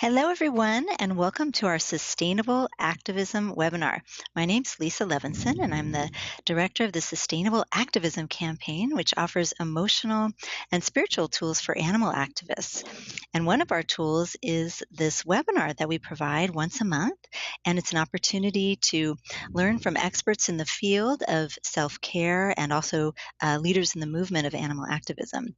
Hello, everyone, and welcome to our Sustainable Activism webinar. My name's Lisa Levinson, and I'm the director of the Sustainable Activism campaign, which offers emotional and spiritual tools for animal activists. And one of our tools is this webinar that we provide once a month, and it's an opportunity to learn from experts in the field of self-care and also leaders in the movement of animal activism.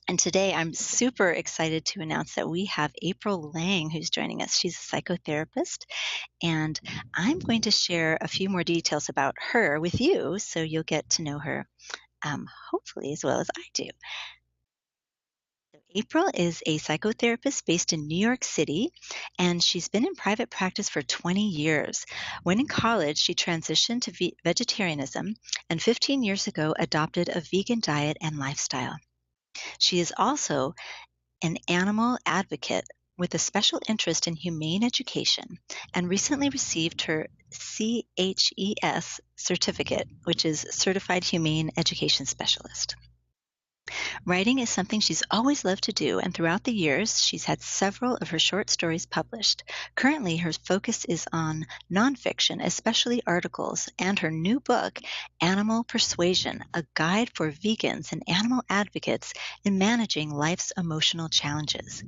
And today I'm super excited to announce that we have April Lange who's joining us. She's a psychotherapist, and I'm going to share a few more details about her with you so you'll get to know her hopefully as well as I do. April is a psychotherapist based in New York City, and she's been in private practice for 20 years. When in college, she transitioned to vegetarianism and 15 years ago adopted a vegan diet and lifestyle. She is also an animal advocate with a special interest in humane education and recently received her CHES certificate, which is Certified Humane Education Specialist. Writing is something she's always loved to do, and throughout the years, she's had several of her short stories published. Currently, her focus is on nonfiction, especially articles, and her new book, Animal Persuasion, a guide for vegans and animal advocates in managing life's emotional challenges.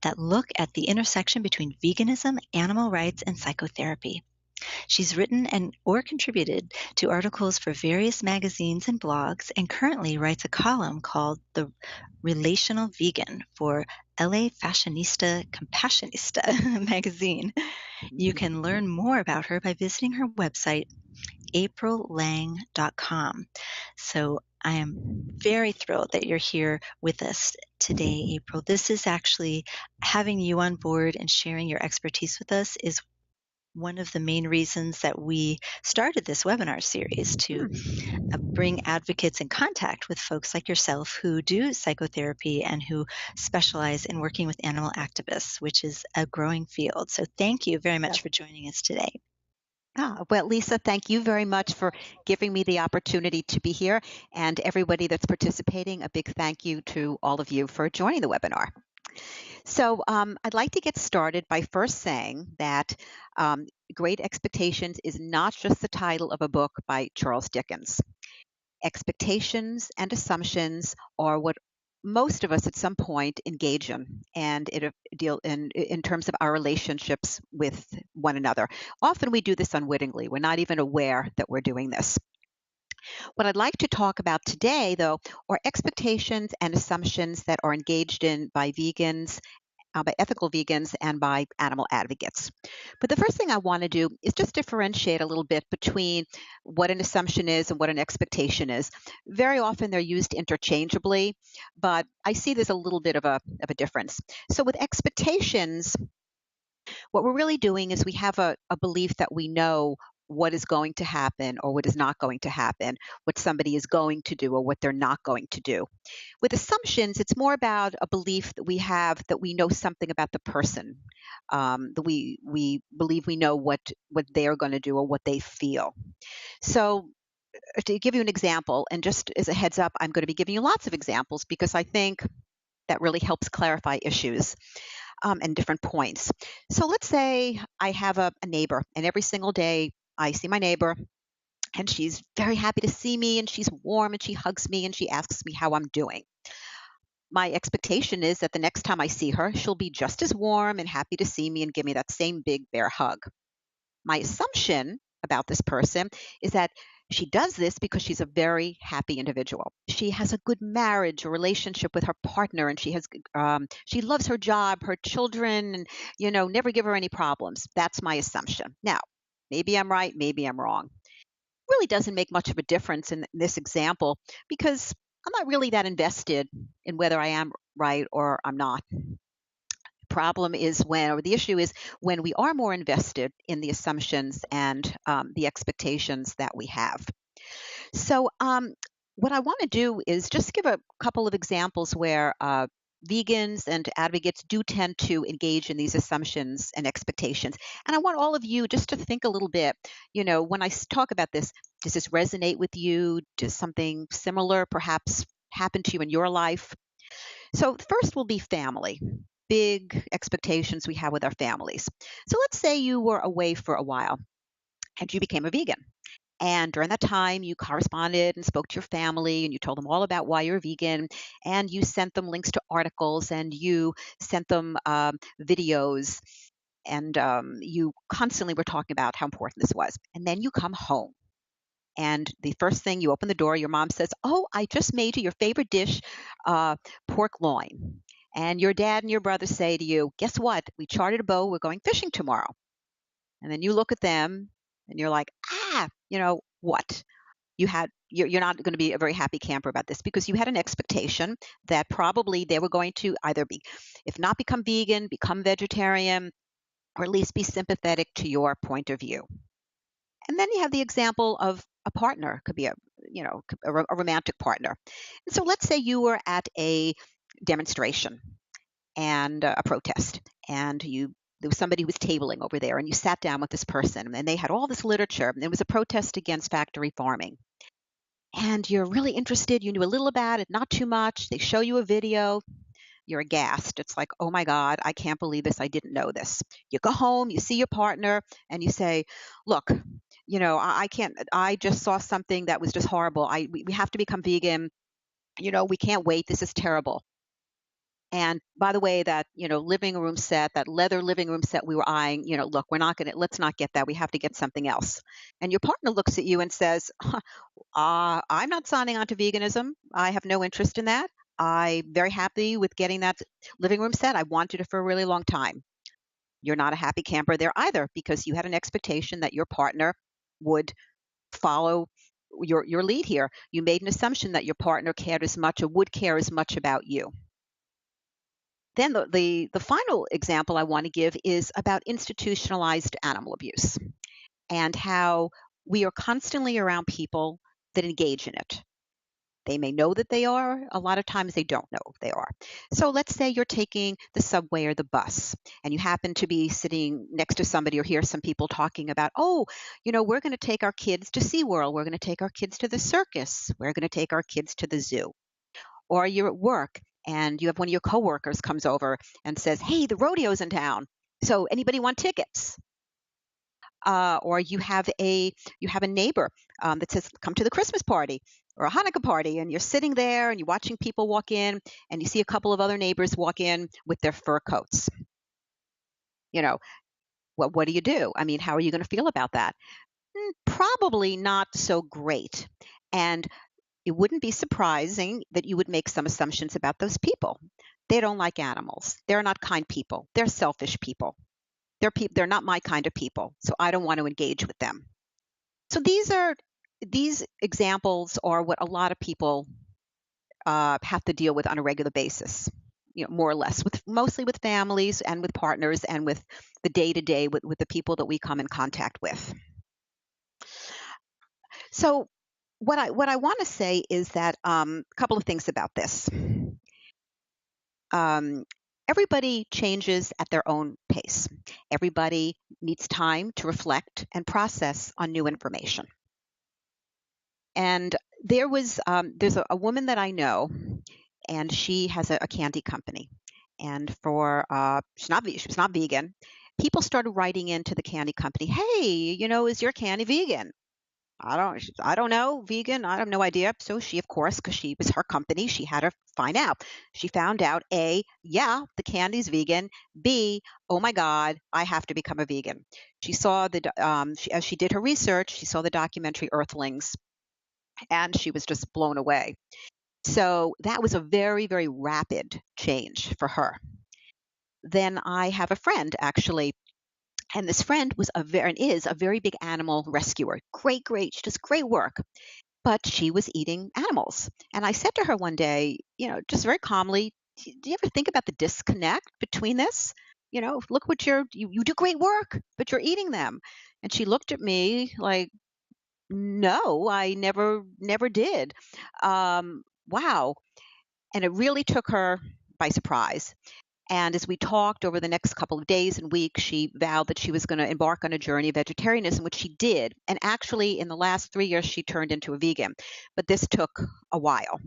That look at the intersection between veganism, animal rights, and psychotherapy. She's written or contributed to articles for various magazines and blogs, and currently writes a column called The Relational Vegan for LA Fashionista Compassionista magazine. You can learn more about her by visiting her website, aprillange.com. So I am very thrilled that you're here with us today, April. This is actually having you on board and sharing your expertise with us is one of the main reasons that we started this webinar series to bring advocates in contact with folks like yourself who do psychotherapy and who specialize in working with animal activists, which is a growing field. So thank you very much for joining us today. Well, Lisa, thank you very much for giving me the opportunity to be here. And everybody that's participating, a big thank you to all of you for joining the webinar. So I'd like to get started by first saying that Great Expectations is not just the title of a book by Charles Dickens. Expectations and assumptions are what most of us at some point engage in, and it deal in terms of our relationships with one another. Often we do this unwittingly. We're not even aware that we're doing this. What I'd like to talk about today, though, are expectations and assumptions that are engaged in by vegans, by ethical vegans, and by animal advocates. But the first thing I want to do is just differentiate a little bit between what an assumption is and what an expectation is. Very often they're used interchangeably, but I see there's a little bit of a difference. So with expectations, what we're really doing is we have a belief that we know what is going to happen or what is not going to happen, what somebody is going to do or what they're not going to do. With assumptions, it's more about a belief that we have that we know something about the person, that we believe we know what they are going to do or what they feel. So to give you an example, and just as a heads up, I'm going to be giving you lots of examples because I think that really helps clarify issues and different points. So let's say I have a neighbor, and every single day I see my neighbor, and she's very happy to see me, and she's warm, and she hugs me, and she asks me how I'm doing. My expectation is that the next time I see her, she'll be just as warm and happy to see me and give me that same big bear hug. My assumption about this person is that she does this because she's a very happy individual. She has a good marriage or relationship with her partner, and she loves her job, her children, and never give her any problems. That's my assumption. Now, maybe I'm right, maybe I'm wrong. Really doesn't make much of a difference in this example because I'm not really that invested in whether I am right or I'm not. The issue is when we are more invested in the assumptions and the expectations that we have. So what I want to do is just give a couple of examples where vegans and advocates do tend to engage in these assumptions and expectations. And I want all of you just to think a little bit, when I talk about this, does this resonate with you? Does something similar perhaps happen to you in your life? So first will be family. big expectations we have with our families. So let's say you were away for a while and you became a vegan. And during that time, you corresponded and spoke to your family and you told them all about why you're vegan. And you sent them links to articles and you sent them videos. And you constantly were talking about how important this was. And then you come home. And the first thing you open the door, your mom says, "Oh, I just made you your favorite dish, pork loin." And your dad and your brother say to you, "Guess what? We chartered a boat. We're going fishing tomorrow." And then you look at them and you're like, what? You're not going to be a very happy camper about this because you had an expectation that probably they were going to either be, if not become vegan, become vegetarian, or at least be sympathetic to your point of view. And then you have the example of a partner, could be a romantic partner. And so let's say you were at a demonstration and a protest, and there was somebody who was tabling over there, and you sat down with this person, and they had all this literature. And it was a protest against factory farming. And you're really interested. You knew a little about it, not too much. They show you a video. You're aghast. It's like, oh my God, I can't believe this. I didn't know this. You go home, you see your partner, and you say, look, I can't, I just saw something that was just horrible. We have to become vegan. We can't wait. This is terrible. And by the way, that, living room set, that leather living room set we were eyeing, look, let's not get that. We have to get something else. And your partner looks at you and says, I'm not signing on to veganism. I have no interest in that. I'm very happy with getting that living room set. I wanted it for a really long time. You're not a happy camper there either because you had an expectation that your partner would follow your lead here. You made an assumption that your partner cared as much or would care as much about you. Then the final example I want to give is about institutionalized animal abuse and how we are constantly around people that engage in it. They may know that they are. A lot of times they don't know they are. So let's say you're taking the subway or the bus and you happen to be sitting next to somebody or hear some people talking about, oh, we're going to take our kids to SeaWorld. We're going to take our kids to the circus. We're going to take our kids to the zoo. Or you're at work and you have one of your coworkers comes over and says, hey, the rodeo's in town. So anybody want tickets? Or you have a neighbor that says, "Come to the Christmas party or a Hanukkah party," and you're sitting there and you're watching people walk in, and you see a couple of other neighbors walk in with their fur coats. What do you do? I mean, how are you going to feel about that? Probably not so great, and it wouldn't be surprising that you would make some assumptions about those people. They don't like animals. They're not kind people. They're selfish people. They're not my kind of people, so I don't want to engage with them. So these examples are what a lot of people have to deal with on a regular basis, more or less, mostly with families and with partners and with the day to day with the people that we come in contact with. So what I want to say is that a couple of things about this. Everybody changes at their own pace. Everybody needs time to reflect and process on new information. And there's a woman that I know, and she has a candy company. And she was not vegan. People started writing into the candy company, "Hey, is your candy vegan?" I don't know, vegan. I have no idea. So she, of course, because she was her company, she had to find out. She found out A, yeah, the candy's vegan. B, oh my God, I have to become a vegan. She saw as she did her research, she saw the documentary Earthlings, and she was just blown away. So that was a very, very rapid change for her. Then I have a friend actually, and this friend is a very big animal rescuer. Great, she does great work. But she was eating animals. And I said to her one day, just very calmly, do you ever think about the disconnect between this? Look what you do great work, but you're eating them. And she looked at me like, no, I never did. Wow. And it really took her by surprise. And as we talked over the next couple of days and weeks, she vowed that she was going to embark on a journey of vegetarianism, which she did. And actually, in the last 3 years, she turned into a vegan. But this took a while.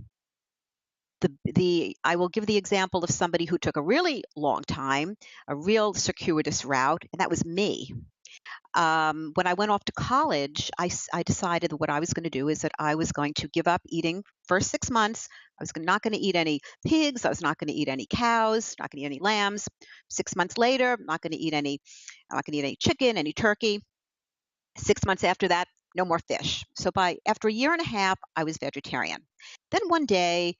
I will give the example of somebody who took a really long time, a real circuitous route, and that was me. When I went off to college, I decided that what I was going to do is that I was going to give up eating for 6 months. I was not going to eat any pigs. I was not going to eat any cows, not going to eat any lambs. 6 months later, I'm not going to eat any chicken, any turkey. 6 months after that, no more fish. So after a year and a half, I was vegetarian. Then one day,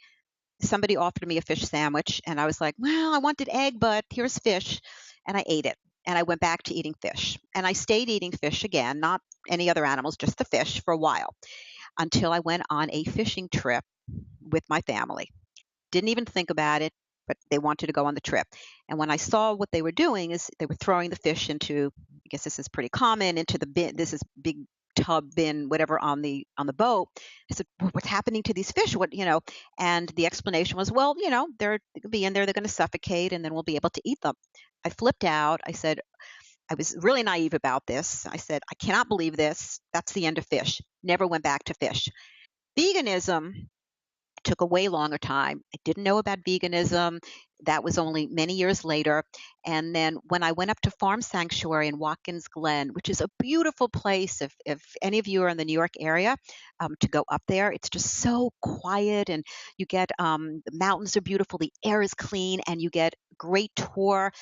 somebody offered me a fish sandwich, and I was like, well, I wanted egg, but here's fish. And I ate it. And I went back to eating fish. And I stayed eating fish again, not any other animals, just the fish for a while, until I went on a fishing trip with my family. Didn't even think about it, but they wanted to go on the trip. And when I saw what they were doing is they were throwing the fish into, I guess this is pretty common, into the bin. This is big tub bin, whatever, on the boat. I said, what's happening to these fish? And the explanation was, well, they're going to be in there, they're going to suffocate, and then we'll be able to eat them. I flipped out. I said, I was really naive about this. I said, I cannot believe this. That's the end of fish. Never went back to fish. Veganism took a way longer time. I didn't know about veganism. That was only many years later. And then when I went up to Farm Sanctuary in Watkins Glen, which is a beautiful place, if any of you are in the New York area, to go up there, it's just so quiet, and you get the mountains are beautiful, the air is clean, and you get great tour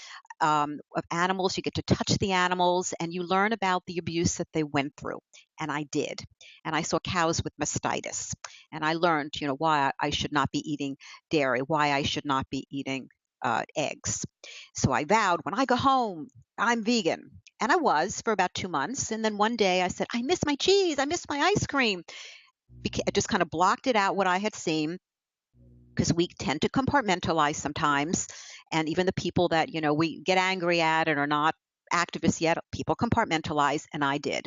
of animals. You get to touch the animals, and you learn about the abuse that they went through. And I did. And I saw cows with mastitis. And I learned, why I should not be eating dairy, why I should not be eating eggs. So I vowed, when I go home, I'm vegan. And I was for about 2 months. And then one day I said, I miss my cheese. I miss my ice cream. I just kind of blocked it out, what I had seen, because we tend to compartmentalize sometimes. And even the people that, we get angry at and are not activists yet, people compartmentalize. And I did.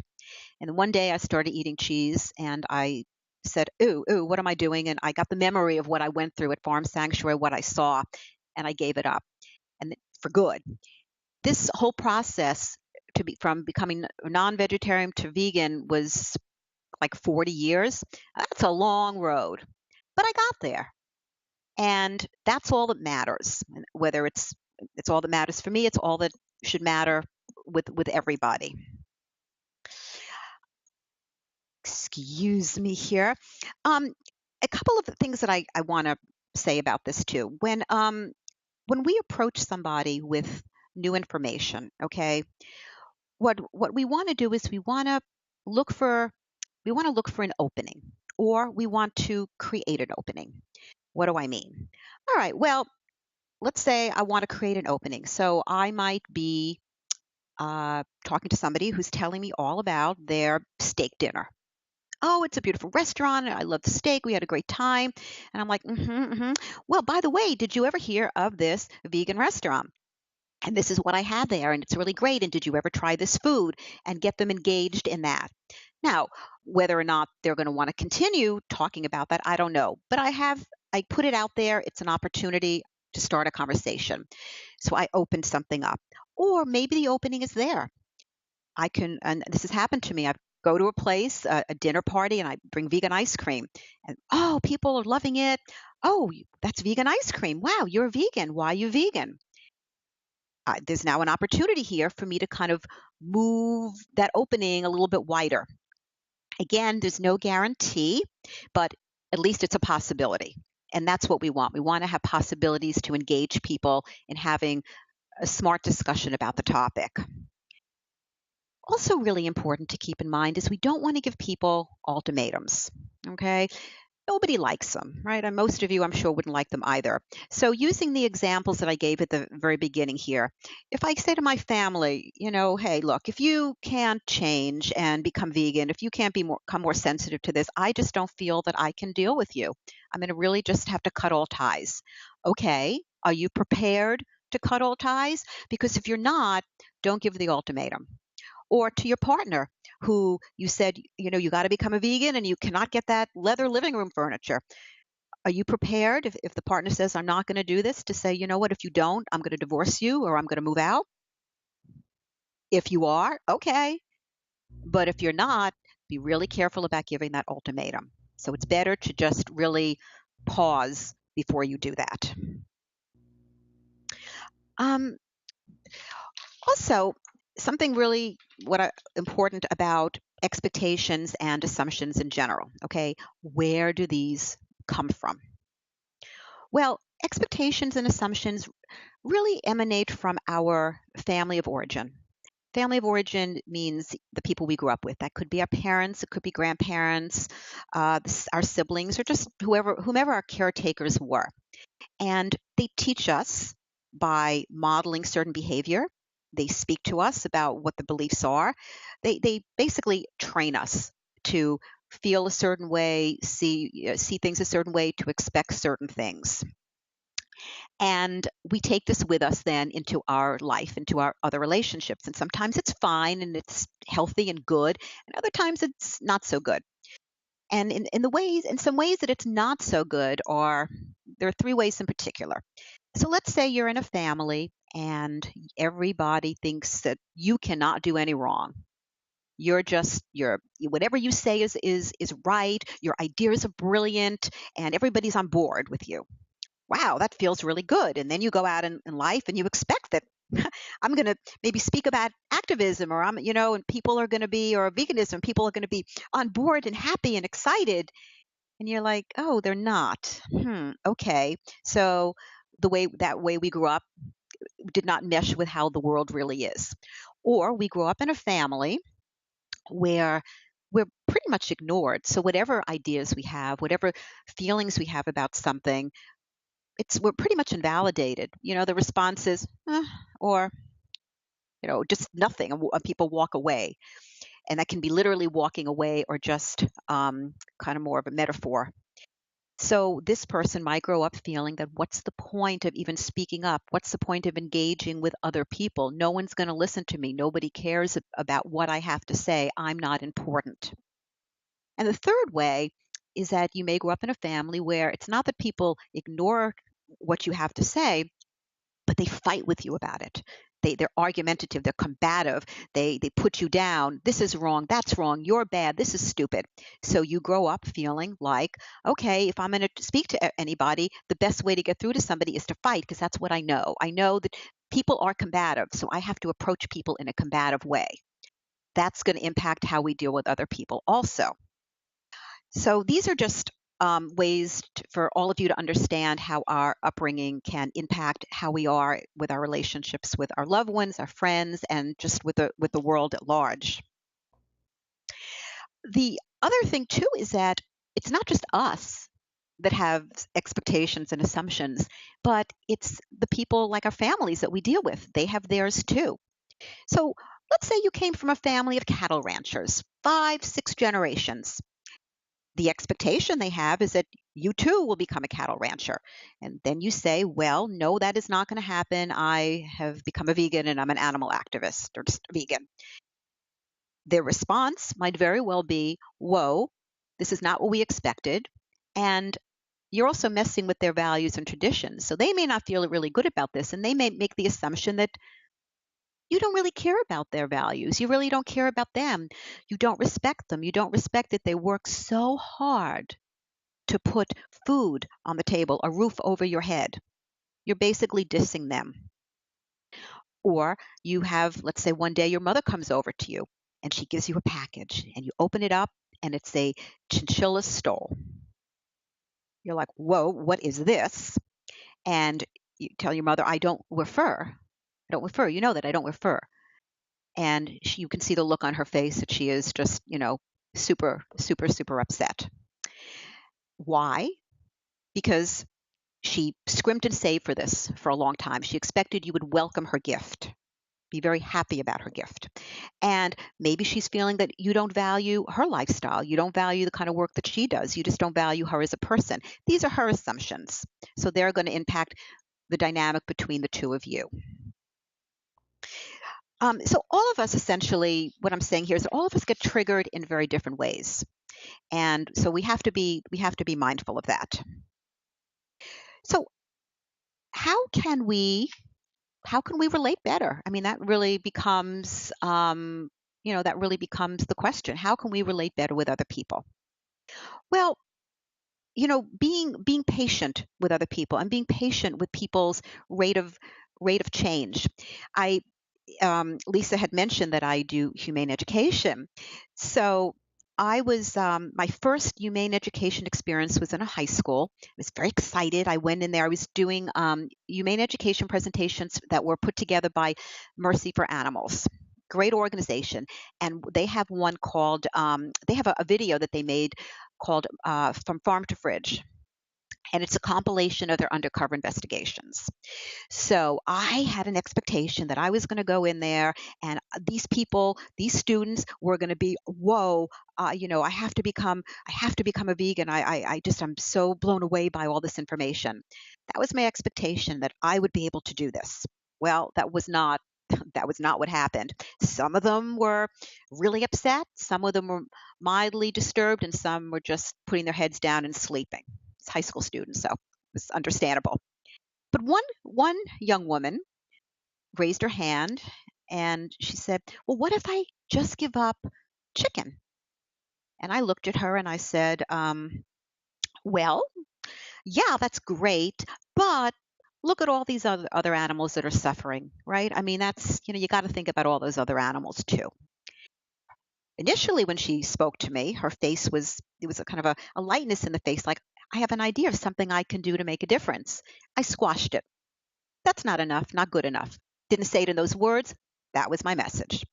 And one day I started eating cheese, and I said, ooh, what am I doing? And I got the memory of what I went through at Farm Sanctuary, what I saw, and I gave it up, and for good. This whole process from becoming non-vegetarian to vegan was like 40 years. That's a long road, but I got there. And that's all that matters. Whether it's all that matters for me, it's all that should matter with everybody. Excuse me here. A couple of things that I want to say about this too. When we approach somebody with new information, okay, what we want to do is we want to look for an opening, or we want to create an opening. What do I mean? All right, well, let's say I want to create an opening. So I might be talking to somebody who's telling me all about their steak dinner. Oh, it's a beautiful restaurant. I love the steak. We had a great time. And I'm like, Well, by the way, did you ever hear of this vegan restaurant? And this is what I had there, and it's really great. And did you ever try this food? And get them engaged in that. Now, whether or not they're going to want to continue talking about that, I don't know. But I put it out there. It's an opportunity to start a conversation. So I opened something up. Or maybe the opening is there. And this has happened to me. I go to a place, a dinner party, and I bring vegan ice cream. And, oh, people are loving it. Oh, that's vegan ice cream. Wow, you're vegan. Why are you vegan? There's now an opportunity here for me to kind of move that opening a little bit wider. Again, there's no guarantee, but at least it's a possibility. And that's what we want. We want to have possibilities to engage people in having a smart discussion about the topic. Also really important to keep in mind is we don't want to give people ultimatums, okay? Nobody likes them, right? And most of you, I'm sure, wouldn't like them either. So using the examples that I gave at the very beginning here, if I say to my family, hey, look, if you can't change and become vegan, if you can't become more sensitive to this, I just don't feel that I can deal with you. I'm going to really just have to cut all ties. Okay, are you prepared to cut all ties? Because if you're not, don't give the ultimatum. Or to your partner who you said, you got to become a vegan and you cannot get that leather living room furniture. Are you prepared if the partner says, I'm not going to do this, to say, you know what, if you don't, I'm going to divorce you or I'm going to move out? If you are, okay. But if you're not, be really careful about giving that ultimatum. So it's better to just really pause before you do that. Um, Also, something really important about expectations and assumptions in general. Okay, where do these come from? Well, expectations and assumptions really emanate from our family of origin. Family of origin means the people we grew up with. That could be our parents, it could be grandparents, our siblings, or just whomever our caretakers were. And they teach us by modeling certain behavior. They speak to us about what the beliefs are. They basically train us to feel a certain way, see things a certain way, to expect certain things. And we take this with us then into our life, into our other relationships. And sometimes it's fine and it's healthy and good, and other times it's not so good. And in some ways that it's not so good are there are three ways in particular. So let's say you're in a family and everybody thinks that you cannot do any wrong. You're whatever you say is right. Your ideas are brilliant, and everybody's on board with you. Wow, that feels really good. And then you go out in life and you expect that I'm going to maybe speak about activism, or and people are going to be, or veganism, people are going to be on board and happy and excited. And you're like, oh, they're not. Okay. So that way we grew up did not mesh with how the world really is. Or we grew up in a family where we're pretty much ignored. So whatever ideas we have, whatever feelings we have about something, we're pretty much invalidated. The response is, or just nothing, and people walk away. And that can be literally walking away, or just kind of more of a metaphor. So this person might grow up feeling that, what's the point of even speaking up? What's the point of engaging with other people? No one's going to listen to me. Nobody cares about what I have to say. I'm not important. And the third way is that you may grow up in a family where it's not that people ignore what you have to say, but they fight with you about it. They're argumentative, they're combative, they put you down. This is wrong, that's wrong, you're bad, this is stupid. So you grow up feeling like, okay, if I'm going to speak to anybody, the best way to get through to somebody is to fight, because that's what I know. I know that people are combative, so I have to approach people in a combative way. That's going to impact how we deal with other people also. So these are just ways for all of you to understand how our upbringing can impact how we are with our relationships with our loved ones, our friends, and just with the world at large. The other thing too is that it's not just us that have expectations and assumptions, but it's the people like our families that we deal with. They have theirs too. So let's say you came from a family of cattle ranchers, 5, 6 generations. The expectation they have is that you too will become a cattle rancher. And then you say, well, no, that is not going to happen. I have become a vegan and I'm an animal activist, or just a vegan. Their response might very well be, whoa, this is not what we expected. And you're also messing with their values and traditions. So they may not feel really good about this. And they may make the assumption that you don't really care about their values. You really don't care about them. You don't respect them. You don't respect that they work so hard to put food on the table, a roof over your head. You're basically dissing them. Or you have, let's say one day your mother comes over to you and she gives you a package and you open it up and it's a chinchilla stole. You're like, whoa, what is this? And you tell your mother, I don't wear fur. I don't wear fur. You know that I don't wear fur. And you can see the look on her face that she is just, super, super, super upset. Why? Because she scrimped and saved for this for a long time. She expected you would welcome her gift, be very happy about her gift. And maybe she's feeling that you don't value her lifestyle. You don't value the kind of work that she does. You just don't value her as a person. These are her assumptions. So they're going to impact the dynamic between the two of you. So all of us, essentially, what I'm saying here is that all of us get triggered in very different ways. And so we have to be mindful of that. So how can we relate better? I mean, that really becomes the question. How can we relate better with other people? Well, being patient with other people and being patient with people's rate of rate of change. I Lisa had mentioned that I do humane education. So my first humane education experience was in a high school. I was very excited. I went in there. I was doing humane education presentations that were put together by Mercy for Animals. Great organization. And they have one called, they have a video that they made called From Farm to Fridge. And it's a compilation of their undercover investigations. So I had an expectation that I was going to go in there and these people, these students were going to be, whoa, I have to become a vegan. I'm so blown away by all this information. That was my expectation that I would be able to do this. Well, that was not. That was not what happened. Some of them were really upset. Some of them were mildly disturbed, and some were just putting their heads down and sleeping. It's high school students, so it's understandable. But one young woman raised her hand and she said, "Well, what if I just give up chicken?" And I looked at her and I said, "Well, yeah, that's great, but look at all these other animals that are suffering, right? I mean, you got to think about all those other animals too." Initially, when she spoke to me, her face was there was a kind of a lightness in the face, like I have an idea of something I can do to make a difference. I squashed it. That's not enough, not good enough. Didn't say it in those words. That was my message.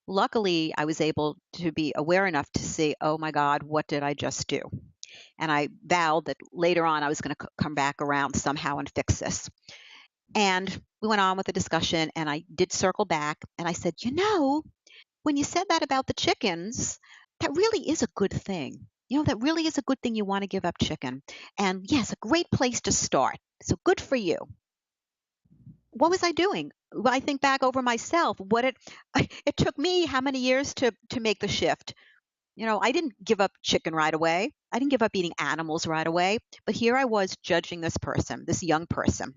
Luckily, I was able to be aware enough to say, oh my God, what did I just do? And I vowed that later on I was going to come back around somehow and fix this. And we went on with the discussion, and I did circle back and I said, when you said that about the chickens, that really is a good thing. That really is a good thing you want to give up chicken. And yes, a great place to start. So good for you. What was I doing? When I think back over myself, it took me how many years to make the shift? I didn't give up chicken right away. I didn't give up eating animals right away. But here I was judging this person, this young person.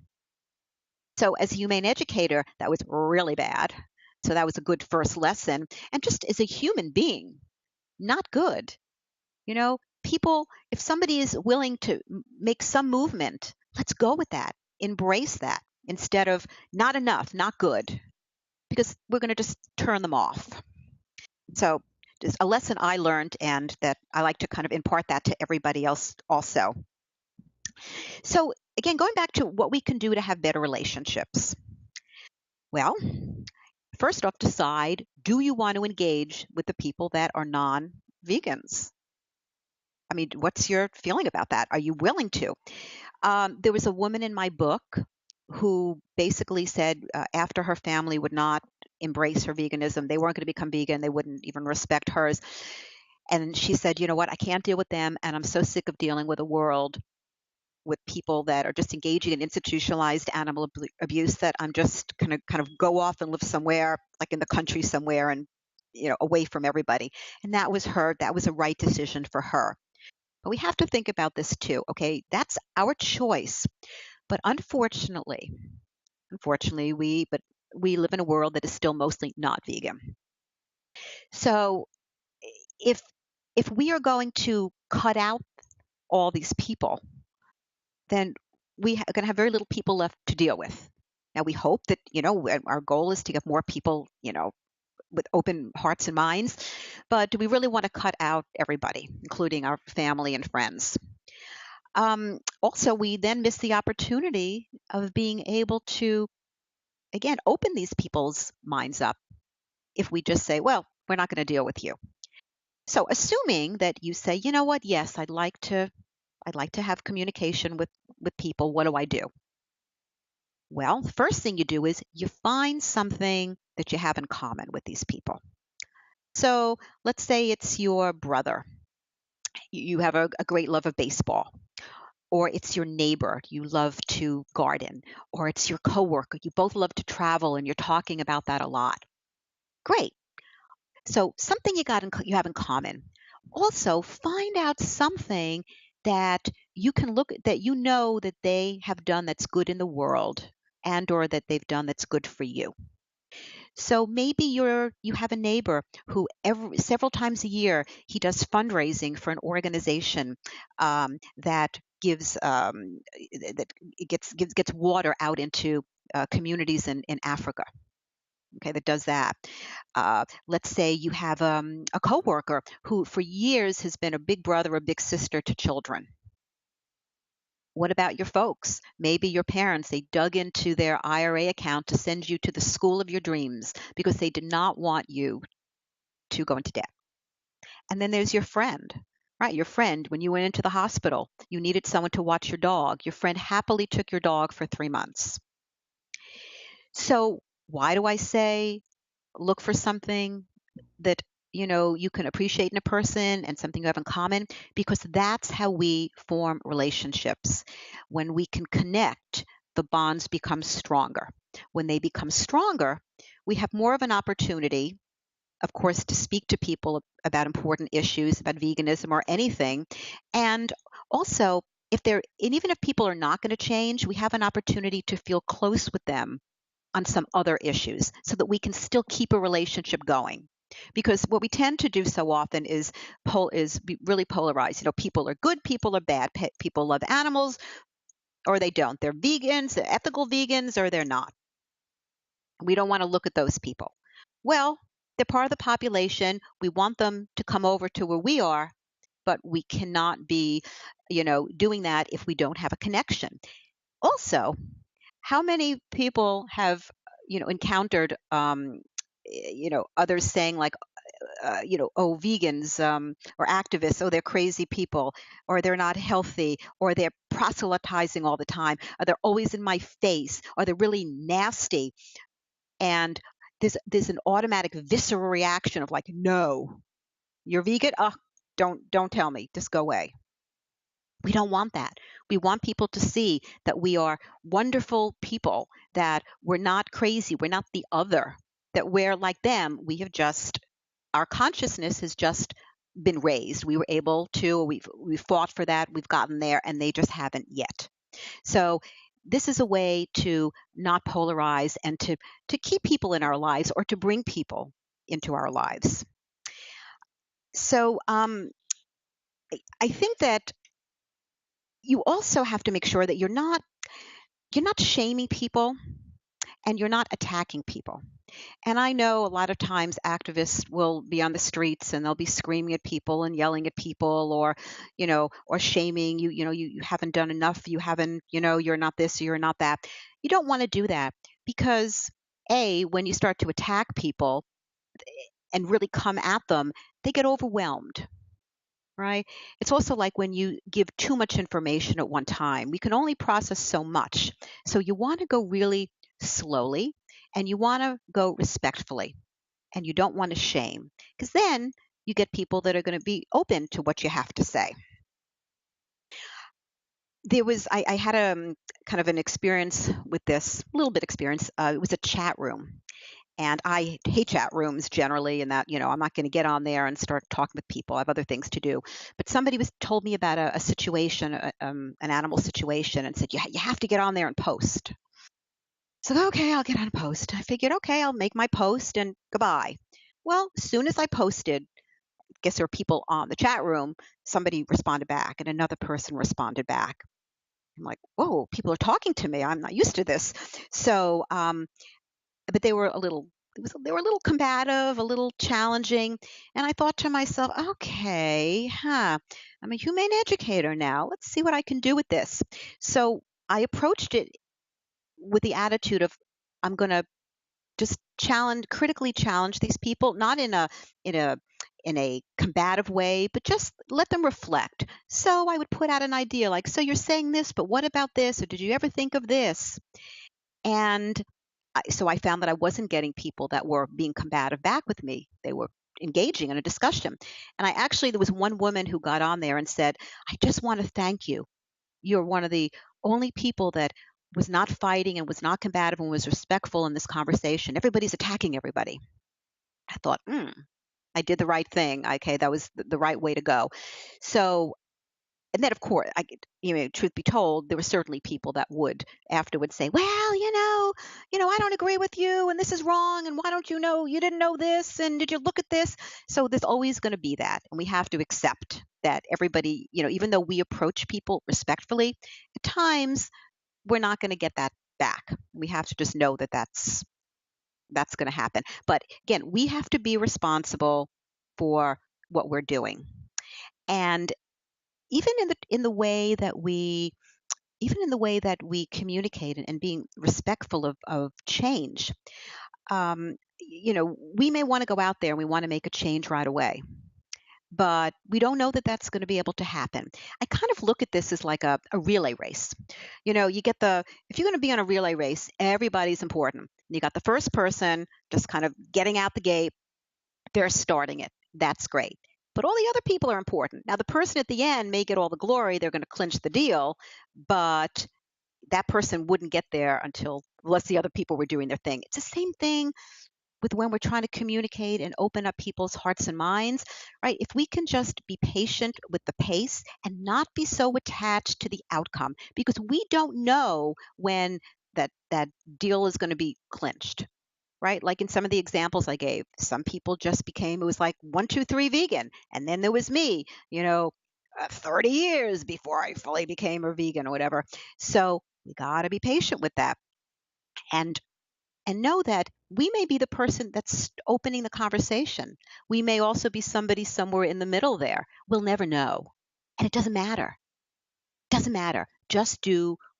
So as a humane educator, that was really bad. So that was a good first lesson. And just as a human being, not good. People, if somebody is willing to make some movement, let's go with that. Embrace that instead of not enough, not good, because we're going to just turn them off. So, just a lesson I learned, and that I like to kind of impart that to everybody else also. So, again, going back to what we can do to have better relationships. Well, first off, decide, do you want to engage with the people that are non vegans? I mean, what's your feeling about that? Are you willing to? There was a woman in my book who basically said after her family would not embrace her veganism, they weren't going to become vegan, they wouldn't even respect hers. And she said, you know what, I can't deal with them, and I'm so sick of dealing with a world with people that are just engaging in institutionalized animal abuse that I'm just going to kind of go off and live somewhere, like in the country somewhere, and away from everybody. And that was a right decision for her. But we have to think about this too. Okay, that's our choice. But unfortunately, we live in a world that is still mostly not vegan. So if if we are going to cut out all these people, then we are going to have very little people left to deal with. Now we hope that our goal is to get more people with open hearts and minds, but do we really want to cut out everybody, including our family and friends? Also, we then miss the opportunity of being able to, again, open these people's minds up if we just say, well, we're not going to deal with you. So assuming that you say, you know what, yes, I'd like to have communication with people. What do I do? Well, the first thing you do is you find something that you have in common with these people. So let's say it's your brother. You have a great love of baseball. Or it's your neighbor, you love to garden, or it's your coworker, you both love to travel and you're talking about that a lot. Great. So something you have in common. Also, find out something that you can look that that they have done that's good in the world, and or that they've done that's good for you. So maybe you have a neighbor who several times a year he does fundraising for an organization that that gets water out into communities in Africa. Okay, that does that. Let's say you have a coworker who, for years, has been a big brother or big sister to children. What about your folks? Maybe your parents, they dug into their IRA account to send you to the school of your dreams because they did not want you to go into debt. And then there's your friend, right? Your friend, when you went into the hospital, you needed someone to watch your dog. Your friend happily took your dog for 3 months. So, why do I say look for something that you can appreciate in a person and something you have in common? Because that's how we form relationships. When we can connect, the bonds become stronger. When they become stronger, we have more of an opportunity, of course, to speak to people about important issues, about veganism or anything. And also, even if people are not going to change, we have an opportunity to feel close with them on some other issues so that we can still keep a relationship going. Because what we tend to do so often is be really polarized. People are good, people are bad. People love animals or they don't. They're vegans, they're ethical vegans, or they're not. We don't want to look at those people. Well, they're part of the population. We want them to come over to where we are, but we cannot be, doing that if we don't have a connection. Also, how many people have encountered others saying like oh, vegans or activists, oh, they're crazy people, or they're not healthy, or they're proselytizing all the time, or they're always in my face, or they're really nasty. And there's an automatic visceral reaction of like, no, you're vegan, oh, don't tell me, just go away. We don't want that. We want people to see that we are wonderful people, that we're not crazy, we're not the other, that we're like them. Our consciousness has just been raised. We were able to, we've fought for that, we've gotten there, and they just haven't yet. So this is a way to not polarize and to keep people in our lives or to bring people into our lives. So I think that you also have to make sure that you're not shaming people and you're not attacking people. And I know a lot of times activists will be on the streets and they'll be screaming at people and yelling at people, or shaming you, you haven't done enough, you haven't, you're not this, you're not that. You don't want to do that because when you start to attack people and really come at them, they get overwhelmed. Right? It's also like when you give too much information at one time. We can only process so much. So you want to go really slowly and you want to go respectfully and you don't want to shame because then you get people that are going to be open to what you have to say. I had a kind of an experience with this, a little bit experience. It was a chat room. And I hate chat rooms generally, and that, I'm not going to get on there and start talking with people. I have other things to do. But somebody told me about a situation, an animal situation, and said, you have to get on there and post. So, okay, I'll get on and post. I figured, okay, I'll make my post and goodbye. Well, as soon as I posted, I guess there were people on the chat room, somebody responded back and another person responded back. I'm like, whoa, people are talking to me. I'm not used to this. So, but they were a little combative, a little challenging, and I thought to myself, okay, I'm a humane educator now. Let's see what I can do with this. So I approached it with the attitude of I'm going to just critically challenge these people, not in a in a combative way, but just let them reflect. So I would put out an idea like, so you're saying this, but what about this? Or did you ever think of this? And so I found that I wasn't getting people that were being combative back with me. They were engaging in a discussion. And there was one woman who got on there and said, I just want to thank you. You're one of the only people that was not fighting and was not combative and was respectful in this conversation. Everybody's attacking everybody. I thought, I did the right thing. Okay, that was the right way to go. So and then of course, truth be told, there were certainly people that would afterwards say, "Well, I don't agree with you, and this is wrong, and why don't you know? You didn't know this, and did you look at this?" So there's always going to be that, and we have to accept that everybody, even though we approach people respectfully, at times we're not going to get that back. We have to just know that that's going to happen. But again, we have to be responsible for what we're doing, and even in the way that we even in the way that we communicate and being respectful of change. We may want to go out there and we want to make a change right away, but we don't know that that's going to be able to happen. I kind of look at this as like a relay race. If you're going to be on a relay race, everybody's important. You got the first person just kind of getting out the gate, they're starting it. That's great. But all the other people are important. Now, the person at the end may get all the glory, they're going to clinch the deal, but that person wouldn't get there unless the other people were doing their thing. It's the same thing with when we're trying to communicate and open up people's hearts and minds, right? If we can just be patient with the pace and not be so attached to the outcome, because we don't know when that deal is going to be clinched, right? Like in some of the examples I gave, some people just became, it was like 1, 2, 3 vegan. And then there was me, 30 years before I fully became a vegan or whatever. So we got to be patient with that. And and know that we may be the person that's opening the conversation. We may also be somebody somewhere in the middle there. We'll never know. And it doesn't matter. Doesn't matter.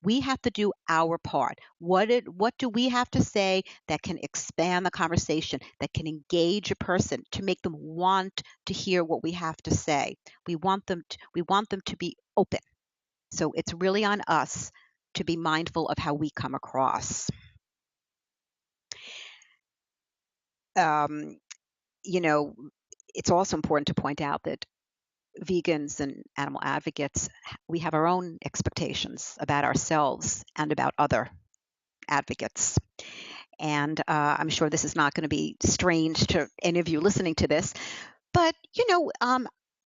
We have to do our part. What do we have to say that can expand the conversation, that can engage a person to make them want to hear what we have to say? We want them to be open. So it's really on us to be mindful of how we come across. Um, you know, it's also important to point out that vegans and animal advocates, we have our own expectations about ourselves and about other advocates. And I'm sure this is not going to be strange to any of you listening to this, but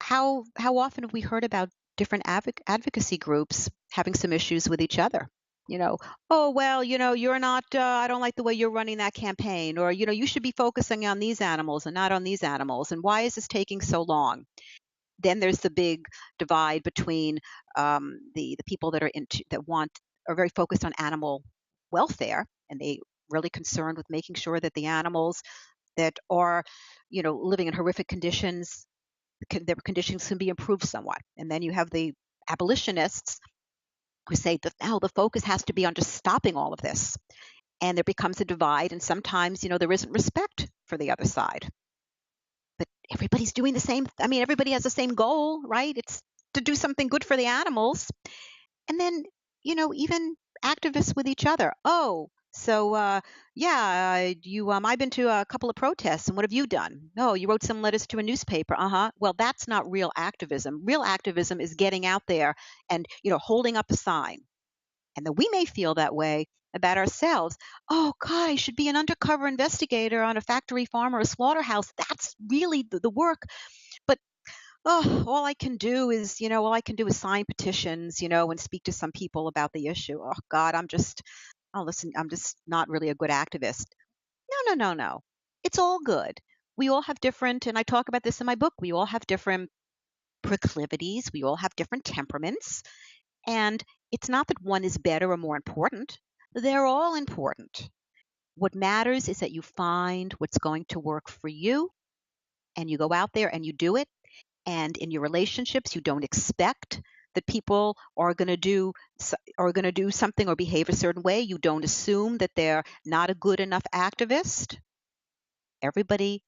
how often have we heard about different advocacy groups having some issues with each other? You know, oh well, you're not. I don't like the way you're running that campaign, or you should be focusing on these animals and not on these animals. And why is this taking so long? Then there's the big divide between the people that are very focused on animal welfare, and they really concerned with making sure that the animals that are living in horrific conditions, their conditions can be improved somewhat. And then you have the abolitionists who say that now the focus has to be on just stopping all of this, and there becomes a divide, and sometimes there isn't respect for the other side. But everybody's doing the same. I mean, everybody has the same goal, right? It's to do something good for the animals. And then, even activists with each other. Oh, so yeah, I've been to a couple of protests, and what have you done? Oh, you wrote some letters to a newspaper. Uh-huh. Well, that's not real activism. Real activism is getting out there and, holding up a sign. And then we may feel that way about ourselves. Oh, God, I should be an undercover investigator on a factory farm or a slaughterhouse. That's really the work. But all I can do is sign petitions, and speak to some people about the issue. Oh, God, oh, listen, I'm just not really a good activist. No, no, no, no. It's all good. We all have different, and I talk about this in my book, we all have different proclivities. We all have different temperaments. And it's not that one is better or more important. They're all important. What matters is that you find what's going to work for you, and you go out there and you do it. And in your relationships, you don't expect that people are going to do something or behave a certain way. You don't assume that they're not a good enough activist. Everybody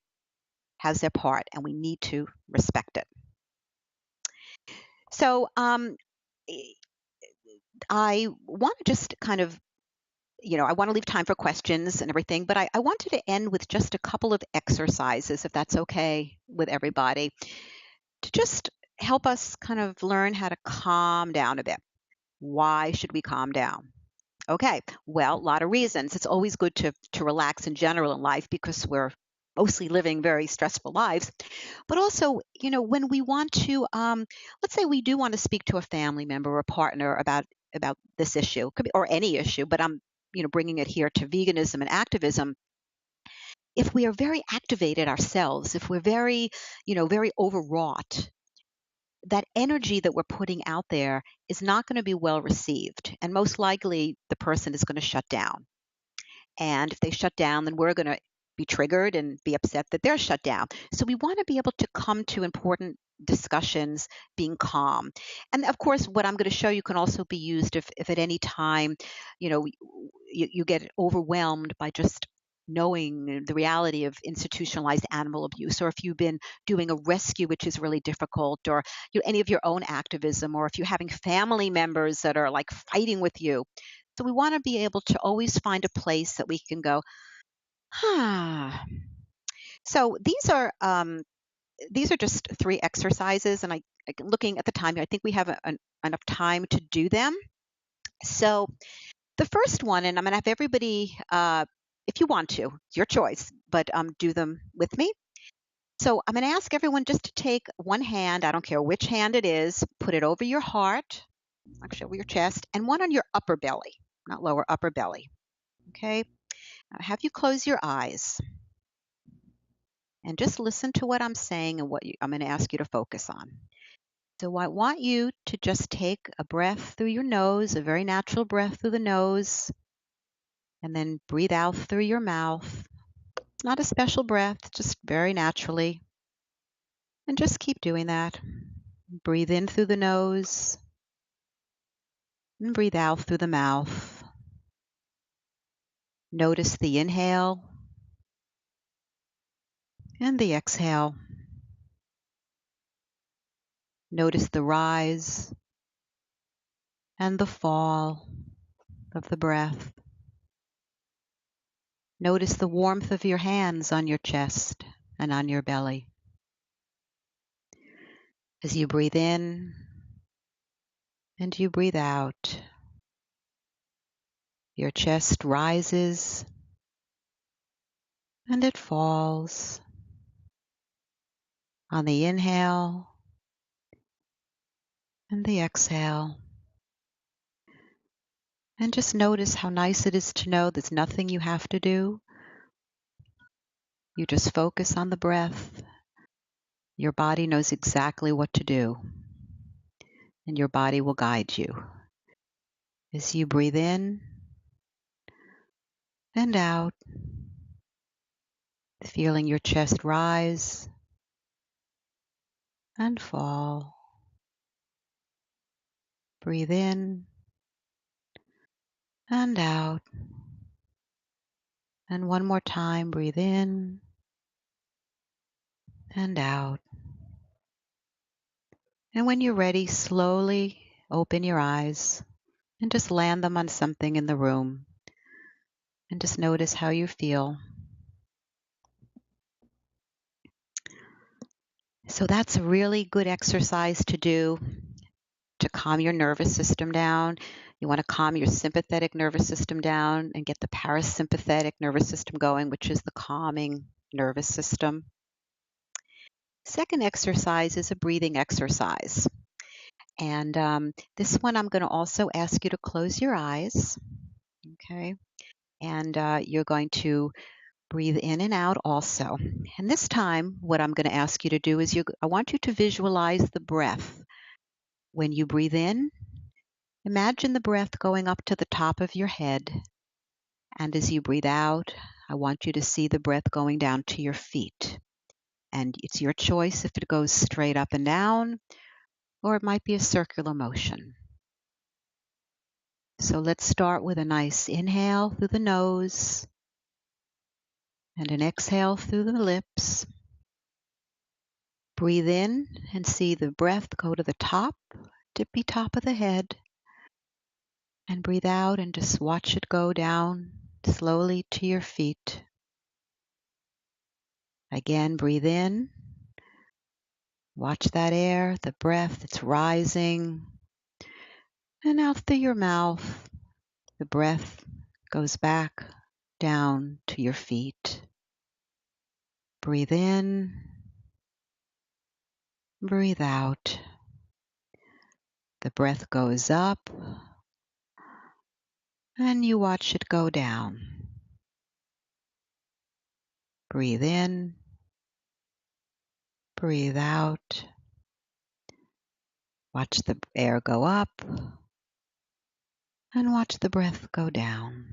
has their part, and we need to respect it. So I want to just kind of I want to leave time for questions and everything, but I wanted to end with just a couple of exercises, if that's okay with everybody, to just help us kind of learn how to calm down a bit. Why should we calm down? Okay, well, a lot of reasons. It's always good to relax in general in life because we're mostly living very stressful lives. But also, when we want to, let's say we do want to speak to a family member or a partner about this issue, could be, or any issue, but I'm, bringing it here to veganism and activism. If we are very activated ourselves, if we're very, very overwrought, that energy that we're putting out there is not going to be well received. And most likely the person is going to shut down. And if they shut down, then we're going to be triggered and be upset that they're shut down. So we want to be able to come to important discussions being calm. And of course, what I'm going to show you can also be used if at any time, you get overwhelmed by just knowing the reality of institutionalized animal abuse, or if you've been doing a rescue, which is really difficult, or any of your own activism, or if you're having family members that are like fighting with you. So we want to be able to always find a place that we can go, ah. So these are just 3 exercises, and looking at the time here, I think we have enough time to do them. So the first one, and I'm going to have everybody, if you want to, it's your choice, but do them with me. So I'm going to ask everyone just to take one hand, I don't care which hand it is, put it over your heart, actually over your chest, and one on your upper belly, not lower, upper belly. Okay. Now have you close your eyes and just listen to what I'm saying and I'm going to ask you to focus on. So I want you to just take a breath through your nose, a very natural breath through the nose, and then breathe out through your mouth. It's not a special breath, just very naturally. And just keep doing that. Breathe in through the nose and breathe out through the mouth. Notice the inhale and the exhale. Notice the rise and the fall of the breath. Notice the warmth of your hands on your chest and on your belly. As you breathe in and you breathe out, your chest rises and it falls. On the inhale and the exhale. And just notice how nice it is to know there's nothing you have to do. You just focus on the breath. Your body knows exactly what to do, and your body will guide you. As you breathe in and out, feeling your chest rise and fall. Breathe in and out. And one more time, breathe in and out. And when you're ready, slowly open your eyes and just land them on something in the room. And just notice how you feel. So that's a really good exercise to do to calm your nervous system down. You want to calm your sympathetic nervous system down and get the parasympathetic nervous system going, which is the calming nervous system. Second exercise is a breathing exercise. And this one I'm going to also ask you to close your eyes. Okay. And you're going to breathe in and out also. And this time, what I'm going to ask you to do is I want you to visualize the breath. When you breathe in, imagine the breath going up to the top of your head. And as you breathe out, I want you to see the breath going down to your feet. And it's your choice if it goes straight up and down, or it might be a circular motion. So let's start with a nice inhale through the nose and an exhale through the lips. Breathe in and see the breath go to the top, tippy top of the head. And breathe out and just watch it go down slowly to your feet. Again, breathe in. Watch that air, the breath, it's rising. And out through your mouth, the breath goes back down to your feet. Breathe in, breathe out. The breath goes up, and you watch it go down. Breathe in, breathe out. Watch the air go up, and watch the breath go down.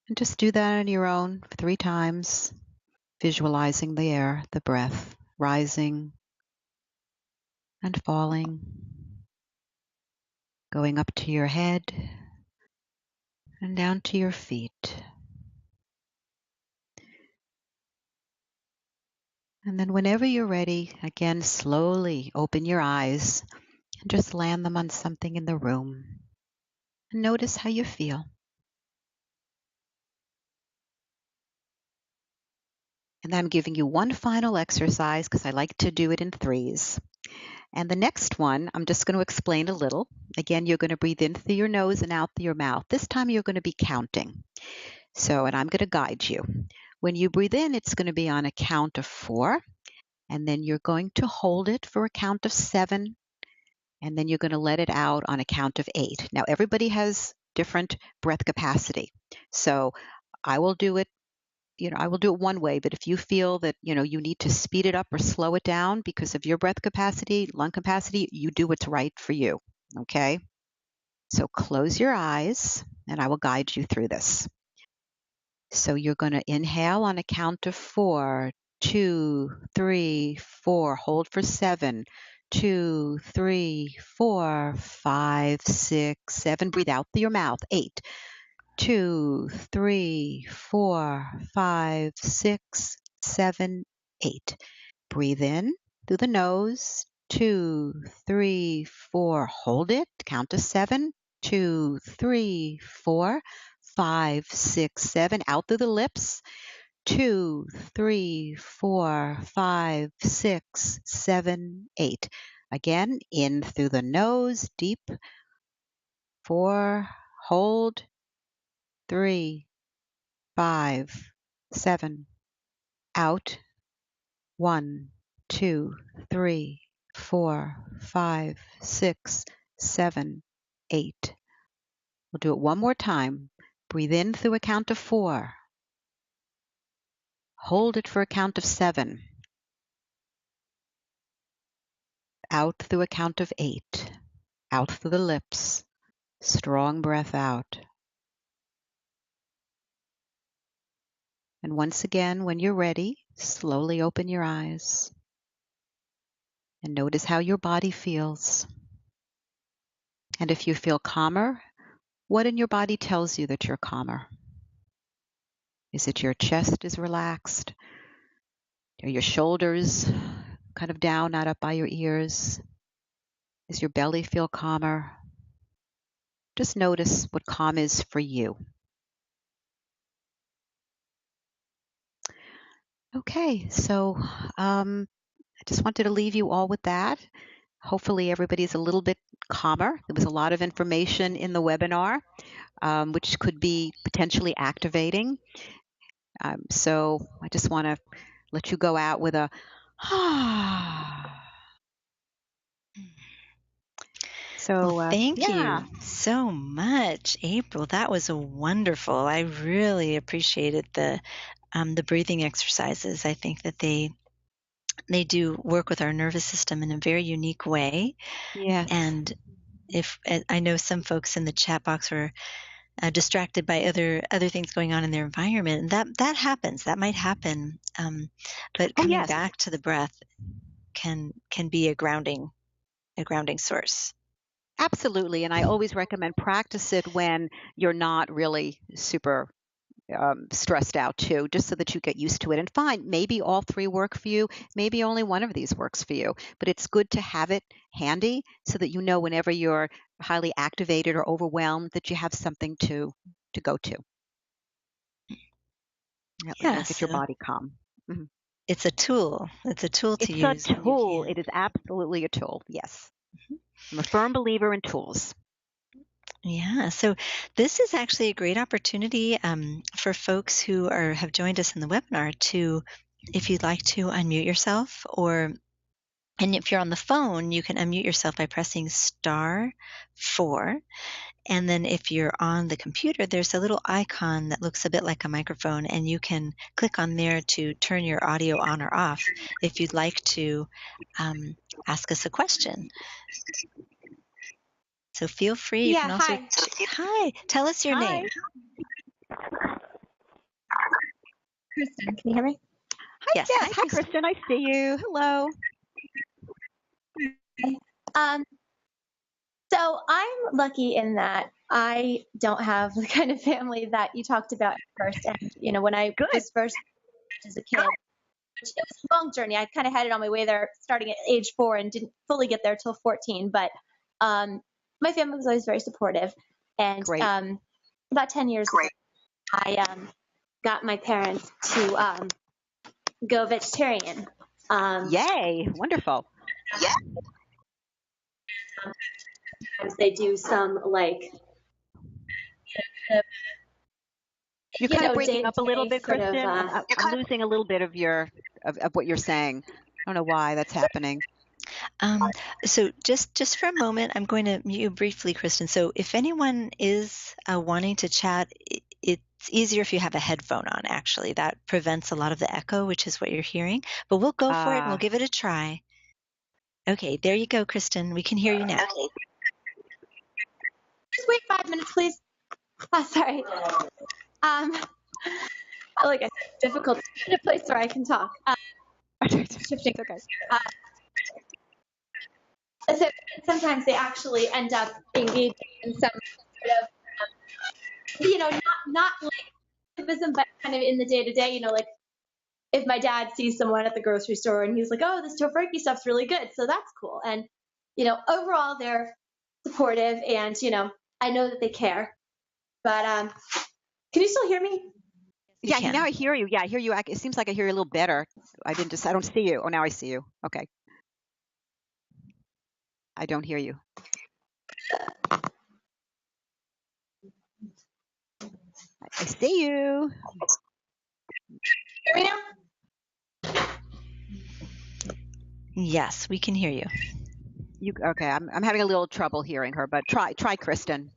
And just do that on your own 3 times, visualizing the air, the breath, rising and falling, going up to your head and down to your feet. And then whenever you're ready, again, slowly open your eyes and just land them on something in the room. And notice how you feel. And I'm giving you one final exercise because I like to do it in 3s. And the next one, I'm just going to explain a little. Again, you're going to breathe in through your nose and out through your mouth. This time you're going to be counting. And I'm going to guide you. When you breathe in, it's going to be on a count of 4. And then you're going to hold it for a count of 7. And then you're going to let it out on a count of 8. Now, everybody has different breath capacity. So I will do it one way, but if you feel that, you need to speed it up or slow it down because of your breath capacity, lung capacity, you do what's right for you. Okay? So close your eyes and I will guide you through this. So you're going to inhale on a count of 4, 2, 3, 4. Hold for 7, 2, 3, 4, 5, 6, 7. Breathe out through your mouth. 8, 2, 3, 4, 5, 6, 7, 8. Breathe in through the nose. 2, 3, 4. Hold it. Count to 7. 2, 3, 4, 5, 6, 7. Out through the lips. 2, 3, 4, 5, 6, 7, 8. Again, in through the nose, deep. 4. Hold. 3, 5, 7. Out. 1, 2, 3, 4, 5, 6, 7, 8. We'll do it one more time. Breathe in through a count of 4. Hold it for a count of 7. Out through a count of 8. Out through the lips. Strong breath out. And once again, when you're ready, slowly open your eyes and notice how your body feels. And if you feel calmer, what in your body tells you that you're calmer? Is it your chest is relaxed? Are your shoulders kind of down, not up by your ears? Does your belly feel calmer? Just notice what calm is for you. Okay, so I just wanted to leave you all with that. Hopefully everybody's a little bit calmer. There was a lot of information in the webinar, which could be potentially activating. So I just want to let you go out with a So, Well, thank yeah. you so much, April. That was wonderful. I really appreciated the breathing exercises. I think that they do work with our nervous system in a very unique way. Yes. And if I know some folks in the chat box were distracted by other things going on in their environment, and that happens. That might happen. But Oh, coming yes. back to the breath can be a grounding source. Absolutely. And I always recommend practice it when you're not really super stressed out too, just so that you get used to it and find maybe all 3 work for you. Maybe only one of these works for you, but it's good to have it handy so that you know whenever you're highly activated or overwhelmed that you have something to go to. Yeah, It'll get your so body calm. Mhm. it's a tool. It's a tool to It's a use when you tool. can. It is absolutely a tool. Yes. Mhm. I'm a firm believer in tools. Yeah, so this is actually a great opportunity for folks who have joined us in the webinar to if you'd like to unmute yourself, and if you're on the phone, you can unmute yourself by pressing *4. And then if you're on the computer, there's a little icon that looks a bit like a microphone, and you can click on there to turn your audio on or off if you'd like to ask us a question. So feel free. You Yeah, can also hi. hi, tell us your Hi. name. Kristen, can you hear me? Yes, Yes. hi, Hi, Kristen. I see you. Hello. Um, so I'm lucky in that I don't have the kind of family that you talked about at first. And, when I Good. was first as a kid, which it was a long journey. I kind of had it on my way there starting at age 4 and didn't fully get there till 14. But my family was always very supportive. And Great. about 10 years ago, I got my parents to go vegetarian. Yay. Wonderful. They do some You're kind of breaking up a little day-to-day bit, sort of, Kristen. I'm losing a little bit of of what you're saying. I don't know why that's happening. So just for a moment, I'm going to mute you briefly, Kristen. So if anyone is wanting to chat, it's easier if you have a headphone on, actually. That prevents a lot of the echo, which is what you're hearing. But we'll go for it and we'll give it a try. Okay, there you go, Kristen. We can hear you now. just wait 5 minutes, please. Sorry. Like I said, it's difficult to find a place where I can talk. Shifting. It's okay. So sometimes they actually end up engaging in some sort of, not like activism, but kind of in the day to day. Like if my dad sees someone at the grocery store and he's like, "Oh, this tofurkey stuff's really good," so that's cool. And overall they're supportive, and I know that they care. But can you still hear me? Yeah, can. now I hear you. Yeah, I hear you. It seems like I hear you a little better. I don't see you. Oh, now I see you. Okay. I don't hear you. I see you. Hear me now? Yes, we can hear you. Okay? I'm having a little trouble hearing her, but try Kristen.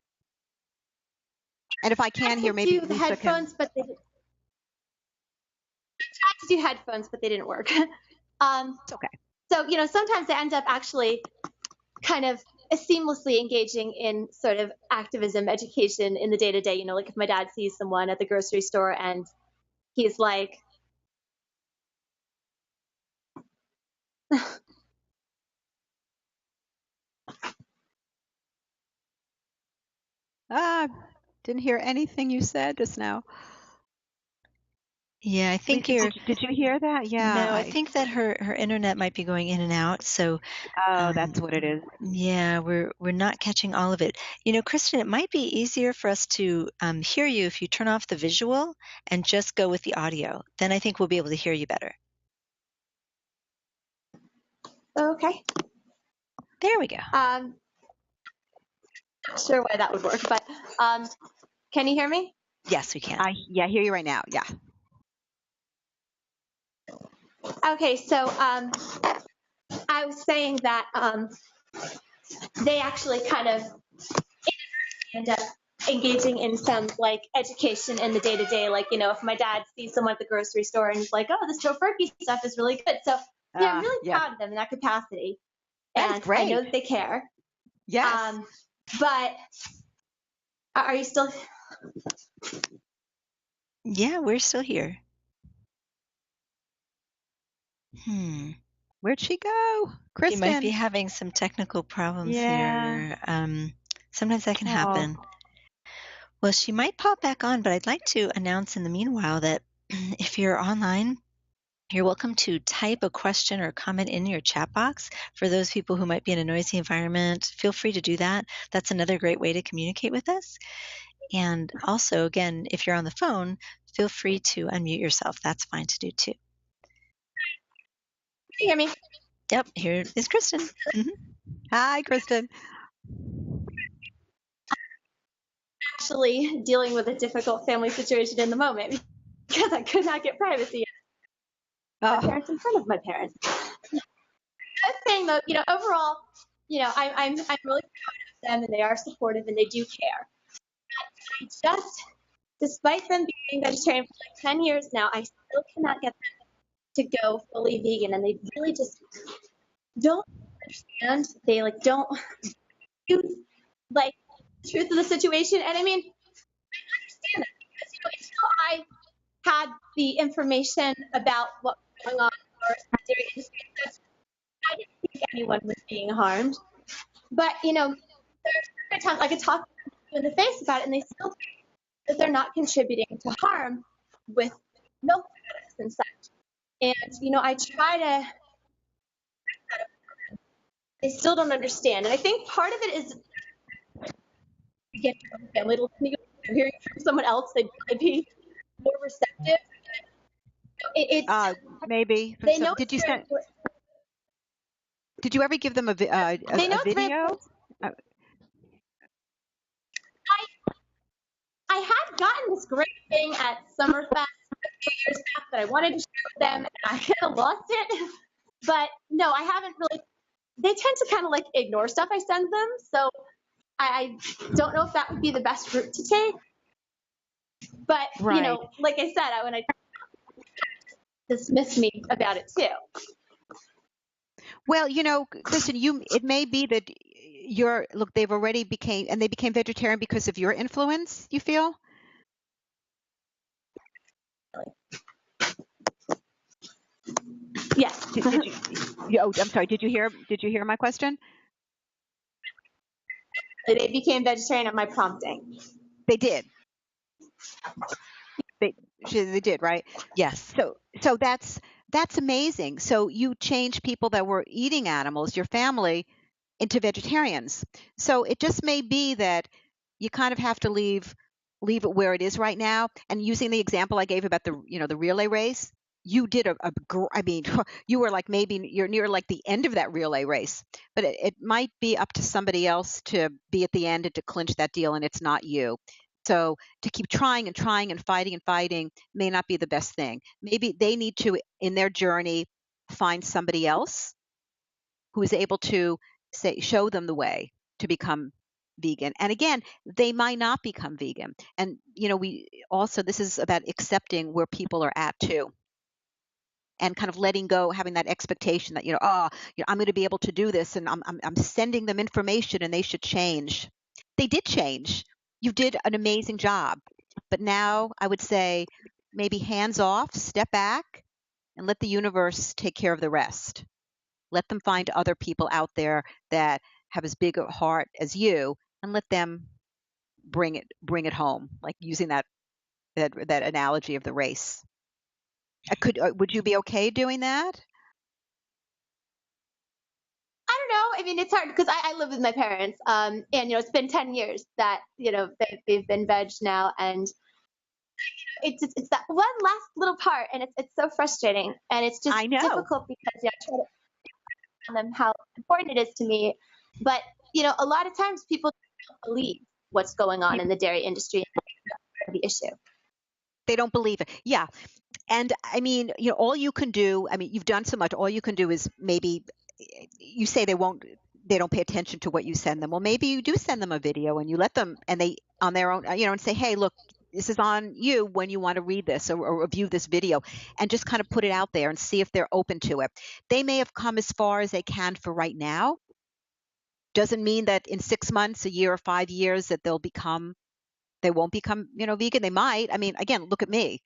And if I can hear, maybe do the Lisa headphones, can. but they tried to do headphones, but they didn't work. It's okay. So sometimes I end up actually kind of seamlessly engaging in sort of activism, education in the day to day. Like if my dad sees someone at the grocery store and he's like, Didn't hear anything you said just now. Yeah, I think Lisa, you're. did you hear that? Yeah. No, I think that her internet might be going in and out. So That's what it is. yeah, we're not catching all of it. Kristen, it might be easier for us to hear you if you turn off the visual and just go with the audio. Then I think we'll be able to hear you better. okay. There we go. Not sure why that would work, but can you hear me? Yes, we can. I hear you right now. Yeah. Okay, so I was saying that they actually kind of end up engaging in some education in the day to day. Like, if my dad sees someone at the grocery store and he's like, "Oh, this tofurkey stuff is really good." So yeah, I'm really proud of them in that capacity. That is And great. I know that they care. Yes. But are you still? Yeah, we're still here. Where'd she go? She might be Kristen. having some technical problems Yeah. here. Sometimes that can Oh. happen. Well, she might pop back on, but I'd like to announce in the meanwhile that if you're online, you're welcome to type a question or comment in your chat box. For those people who might be in a noisy environment, feel free to do that. That's another great way to communicate with us. And also, again, if you're on the phone, feel free to unmute yourself. That's fine to do too. Can you hear me? Yep, here is Kristen. Hi, Kristen. Actually dealing with a difficult family situation in the moment because I could not get privacy. my Oh, parents in front of my parents. I was saying though, overall, I'm really proud of them, and they are supportive and they do care. I just, despite them being vegetarian for like 10 years now, I still cannot get them to go fully vegan, and they really just don't understand. They like don't use like the truth of the situation. And I mean, I understand that because until I had the information about what was going on in the dairy industry, I didn't think anyone was being harmed. But there's times I could talk to them in the face about it, and they still think that they're not contributing to harm with milk products and such. And I try to. They still don't understand, and I think part of it is to get your own family to listen to you. If you're hearing from someone else, they'd probably be more receptive. It's maybe. they know Did it's you very send? important. Did you ever give them They know a it's very video? important. I had gotten this great thing at Summerfest a few years back that I wanted to share with them, and I kind of lost it. But no, I haven't really. They tend to kind of like ignore stuff I send them, so I don't know if that would be the best route to take. But Right. like I said, when I dismiss me about it too. Well, listen, it may be that they became vegetarian because of your influence, you feel? Yes. Did you I'm sorry, did you hear my question? They became vegetarian at my prompting. They did. They did, right? Yes. So that's amazing. So you changed people that were eating animals, your family, into vegetarians. So it just may be that you kind of have to leave it where it is right now. And using the example I gave about the relay race, you did I mean, you were like, maybe you're near like the end of that relay race, but it might be up to somebody else to be at the end and to clinch that deal, and it's not you. So to keep trying and trying and fighting may not be the best thing. Maybe they need to, in their journey, find somebody else who is able to show them the way to become vegan. And again, they might not become vegan. And we also, this is about accepting where people are at too, and kind of letting go, having that expectation that I'm going to be able to do this, and I'm sending them information, and they should change. They did change. You did an amazing job, but now I would say maybe hands off, step back, and let the universe take care of the rest. Let them find other people out there that have as big a heart as you, and let them bring it home, like using that analogy of the race. Would you be okay doing that? I don't know. I mean, it's hard because I live with my parents, and it's been 10 years that they've been veg now, and it's that one last little part, and it's so frustrating, and it's just I know. difficult because I try to tell them how important it is to me, but a lot of times people don't believe what's going on in the dairy industry and the issue. They don't believe it. Yeah. And I mean, all you can do, I mean, you've done so much. All you can do is maybe you say they don't pay attention to what you send them. Well, maybe you do send them a video and you let them, and they on their own, and say, hey, look, this is on you when you want to read this or view this video, and just kind of put it out there and see if they're open to it. They may have come as far as they can for right now. Doesn't mean that in 6 months, a year, or 5 years that they won't become, vegan. They might. I mean, again, look at me.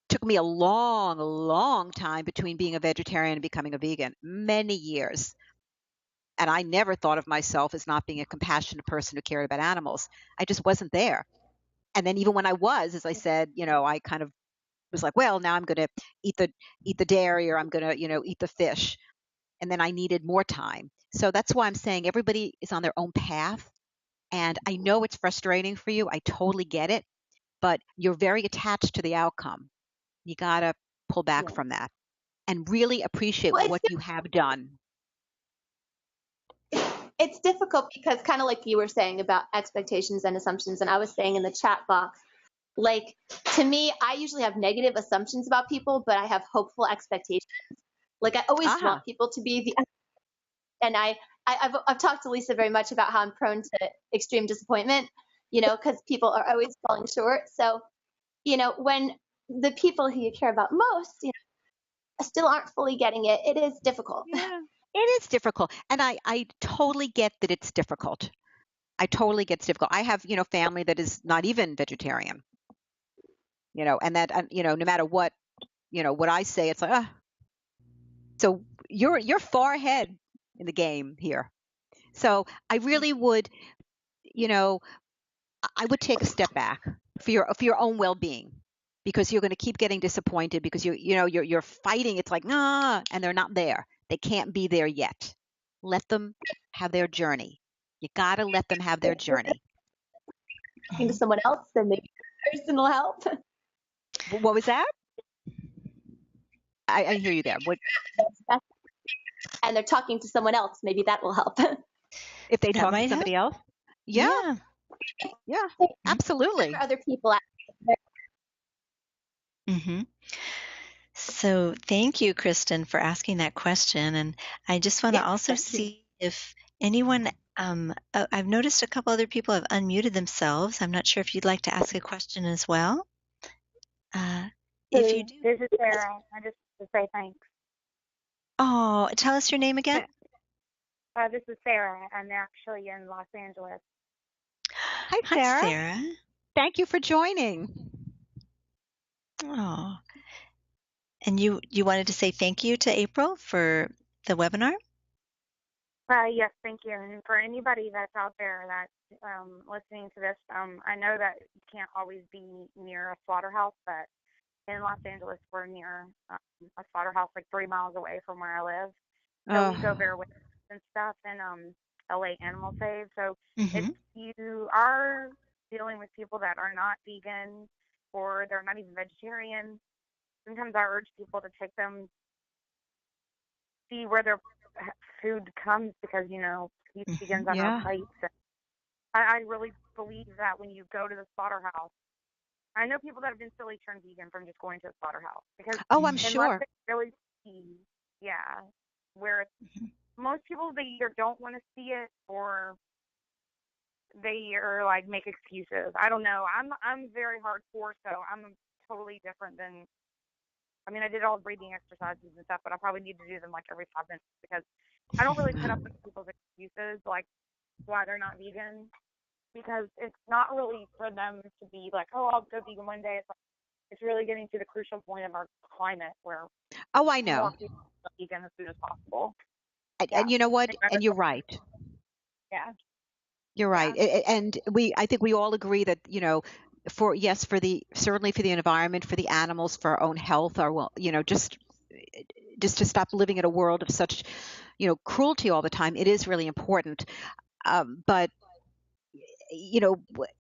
Took me a long, long time between being a vegetarian and becoming a vegan, many years. And I never thought of myself as not being a compassionate person who cared about animals. I just wasn't there. And then even when I was, as I said, I kind of was like, well, now I'm going to eat the dairy, or I'm going to, eat the fish. And then I needed more time. So that's why I'm saying everybody is on their own path. And I know it's frustrating for you. I totally get it, but you're very attached to the outcome. You got to pull back from that and really appreciate Well, what you have done. it's difficult because kind of like you were saying about expectations and assumptions, and I was saying in the chat box, Like, to me, I usually have negative assumptions about people, but I have hopeful expectations. Like, I always Uh-huh. want people to be and I've talked to Lisa very much about how I'm prone to extreme disappointment, because people are always falling short. So, when the people who you care about most, still aren't fully getting it, it is difficult. Yeah. It is difficult. And I totally get that it's difficult. I totally get it's difficult. I have, family that is not even vegetarian, and that, no matter what, what I say, it's like, ah. So you're far ahead in the game here. So I really would, you know, I would take a step back for your own well-being, because you're going to keep getting disappointed because you're fighting. It's like, nah, and they're not there. They can't be there yet. Let them have their journey. You got to let them have their journey. Talking to someone else, then maybe that person will help. What was that? I hear you there. What And they're talking to someone else, maybe that will help. if they That talk to might help. somebody else? Yeah, Yeah. yeah, absolutely. Other people out there. Mm-hmm. So thank you, Kristen, for asking that question. And I just want to Yeah, also thank you. see if anyone, I've noticed a couple other people have unmuted themselves. I'm not sure if you'd like to ask a question as well. If you Hey, do, this is Sarah. I just to say thanks. oh, tell us your name again. This is Sarah. I'm actually in Los Angeles. Hi, Hi, Sarah. Sarah. Thank you for joining. Oh, and you wanted to say thank you to April for the webinar? Yes, thank you. And for anybody that's out there that's listening to this, I know that you can't always be near a slaughterhouse, but in Los Angeles, we're near a slaughterhouse like 3 miles away from where I live. So we go there with and stuff, and LA Animal Save. So if Mm-hmm. you are dealing with people that are not vegan or they're not even vegetarian, sometimes I urge people to take them, see where their food comes, because peace begins on our Yeah. plates. And I really believe that when you go to the slaughterhouse, I know people that have been silly turned vegan from just going to a slaughterhouse, because Oh, I'm unless sure. they really see, yeah, where most people, they either don't want to see it or they are like make excuses. I don't know. I'm very hardcore, so I'm totally different than. I mean, I did all the breathing exercises and stuff, but I probably need to do them like every 5 minutes, because I don't really put up with people's excuses like why they're not vegan, because it's not really for them to be like, oh, I'll go vegan one day. It's really getting to the crucial point of our climate where Oh, I more know. people go vegan as soon as possible. And, Yeah. and you know what? And you're right. Yeah. You're right. Yeah. And I think we all agree that, certainly for the environment, for the animals, for our own health, just to stop living in a world of such, cruelty all the time. It is really important. But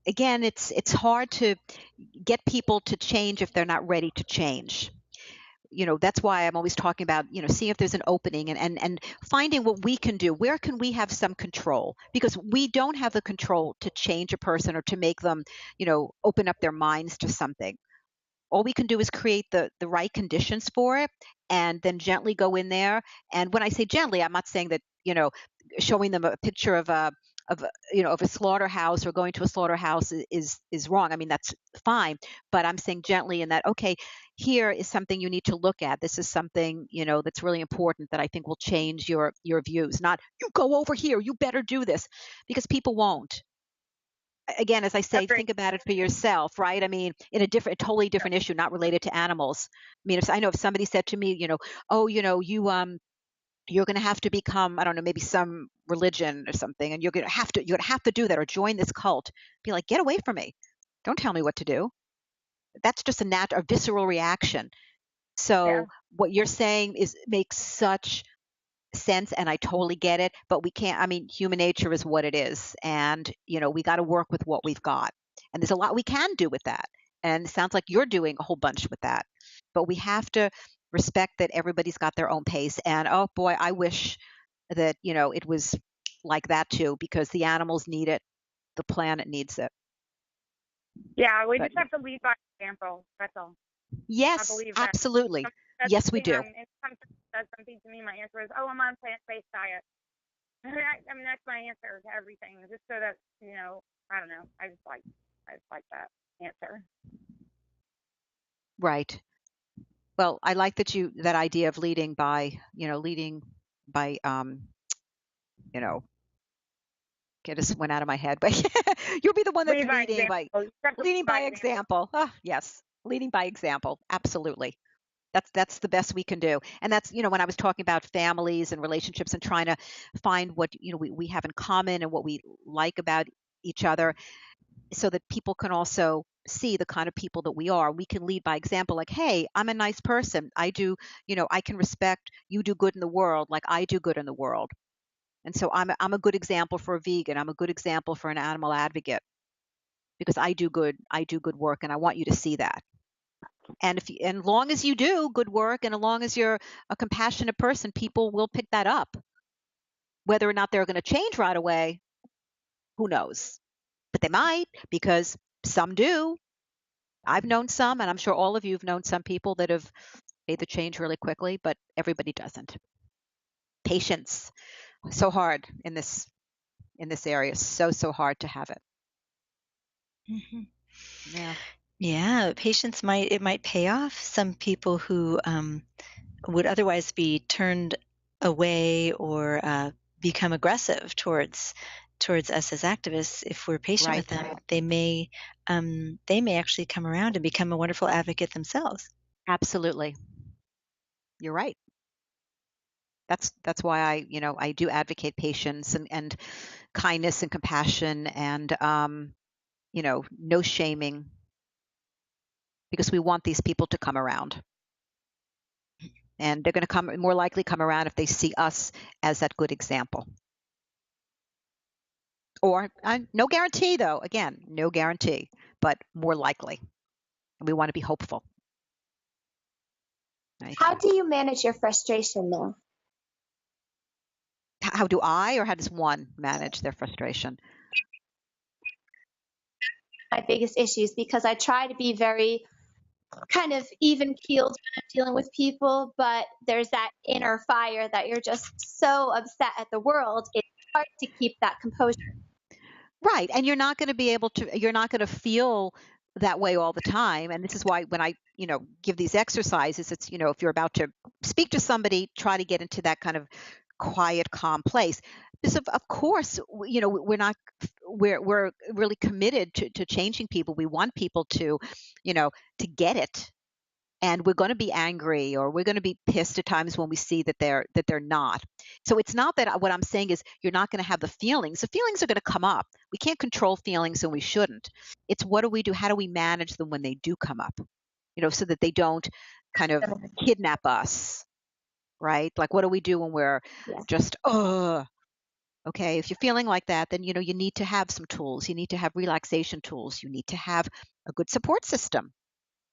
again, it's hard to get people to change if they're not ready to change. That's why I'm always talking about, seeing if there's an opening, and finding what we can do. Where can we have some control? Because we don't have the control to change a person or to make them, open up their minds to something. All we can do is create the right conditions for it, and then gently go in there. And when I say gently, I'm not saying that, showing them a picture of a slaughterhouse or going to a slaughterhouse is wrong. I mean, that's fine, but I'm saying gently in that, okay, here is something you need to look at. This is something, that's really important that I think will change your views. Not, you go over here, you better do this, because people won't. Again, as I say, Agreed. think about it for yourself, right? I mean, in a totally different issue, not related to animals. I mean, if somebody said to me, oh, you're going to have to become, I don't know, maybe some religion or something, and you're going to have to do that, or join this cult. Be like, get away from me. Don't tell me what to do. That's just a visceral reaction. Yeah. So what you're saying makes such sense, and I totally get it, but we can't. I mean, human nature is what it is, and we got to work with what we've got, and there's a lot we can do with that, and it sounds like you're doing a whole bunch with that, but we have to respect that everybody's got their own pace. And oh boy, I wish that it was like that too, because the animals need it, the planet needs it. Yeah, we But just have to lead by example. That's all. I yes, believe that. absolutely. Yes, we do. If somebody says something to me, my answer is, "Oh, I'm on plant-based diet." I mean, that's my answer to everything, just so that I don't know. I just like that answer. Right. Well, I like that idea of leading by, it just went out of my head, but you'll be the one that's Lead by leading by example. You have to leading lead by by example. Ah, yes, leading by example. Absolutely. That's the best we can do. And that's, when I was talking about families and relationships and trying to find what, we have in common and what we like about each other, so that people can also see the kind of people that we are. We can lead by example, like, hey, I'm a nice person. I do, I can respect you, do good in the world like I do good in the world. And so I'm a good example for a vegan. I'm a good example for an animal advocate, because I do good work, and I want you to see that. And and long as you do good work, and as long as you're a compassionate person, people will pick that up. Whether or not they're going to change right away, who knows? But they might, because some do. I've known some, and I'm sure all of you have known some people that have made the change really quickly, but everybody doesn't. Patience, so hard in this area. So hard to have it. Mm-hmm. Yeah. Yeah, patience might pay off. Some people who would otherwise be turned away or become aggressive towards us as activists, if we're patient with Right. them, they may actually come around and become a wonderful advocate themselves. Absolutely. You're right. That's why I do advocate patience and kindness and compassion, and no shaming, because we want these people to come around. And they're going to more likely come around if they see us as that good example. Or no guarantee, though. Again, no guarantee, but more likely. And we want to be hopeful. Right? How do you manage your frustration, though? How do I, or how does one manage their frustration? My biggest issues, because I try to be very kind of even keeled when I'm dealing with people, but there's that inner fire that you're just so upset at the world. It's hard to keep that composure. Right. And you're not going to feel that way all the time. And this is why when I, give these exercises, it's, if you're about to speak to somebody, try to get into that kind of quiet, calm place. Because of course, we're really committed to changing people. We want people to, to get it. And we're going to be angry, or we're going to be pissed at times when we see that they're not. So it's not that what I'm saying is you're not going to have the feelings. The feelings are going to come up. We can't control feelings, and we shouldn't. It's what do we do? How do we manage them when they do come up? So that they don't kind of kidnap us, right? Like, what do we do when we're just, okay, if you're feeling like that, then, you need to have some tools. You need to have relaxation tools. You need to have a good support system.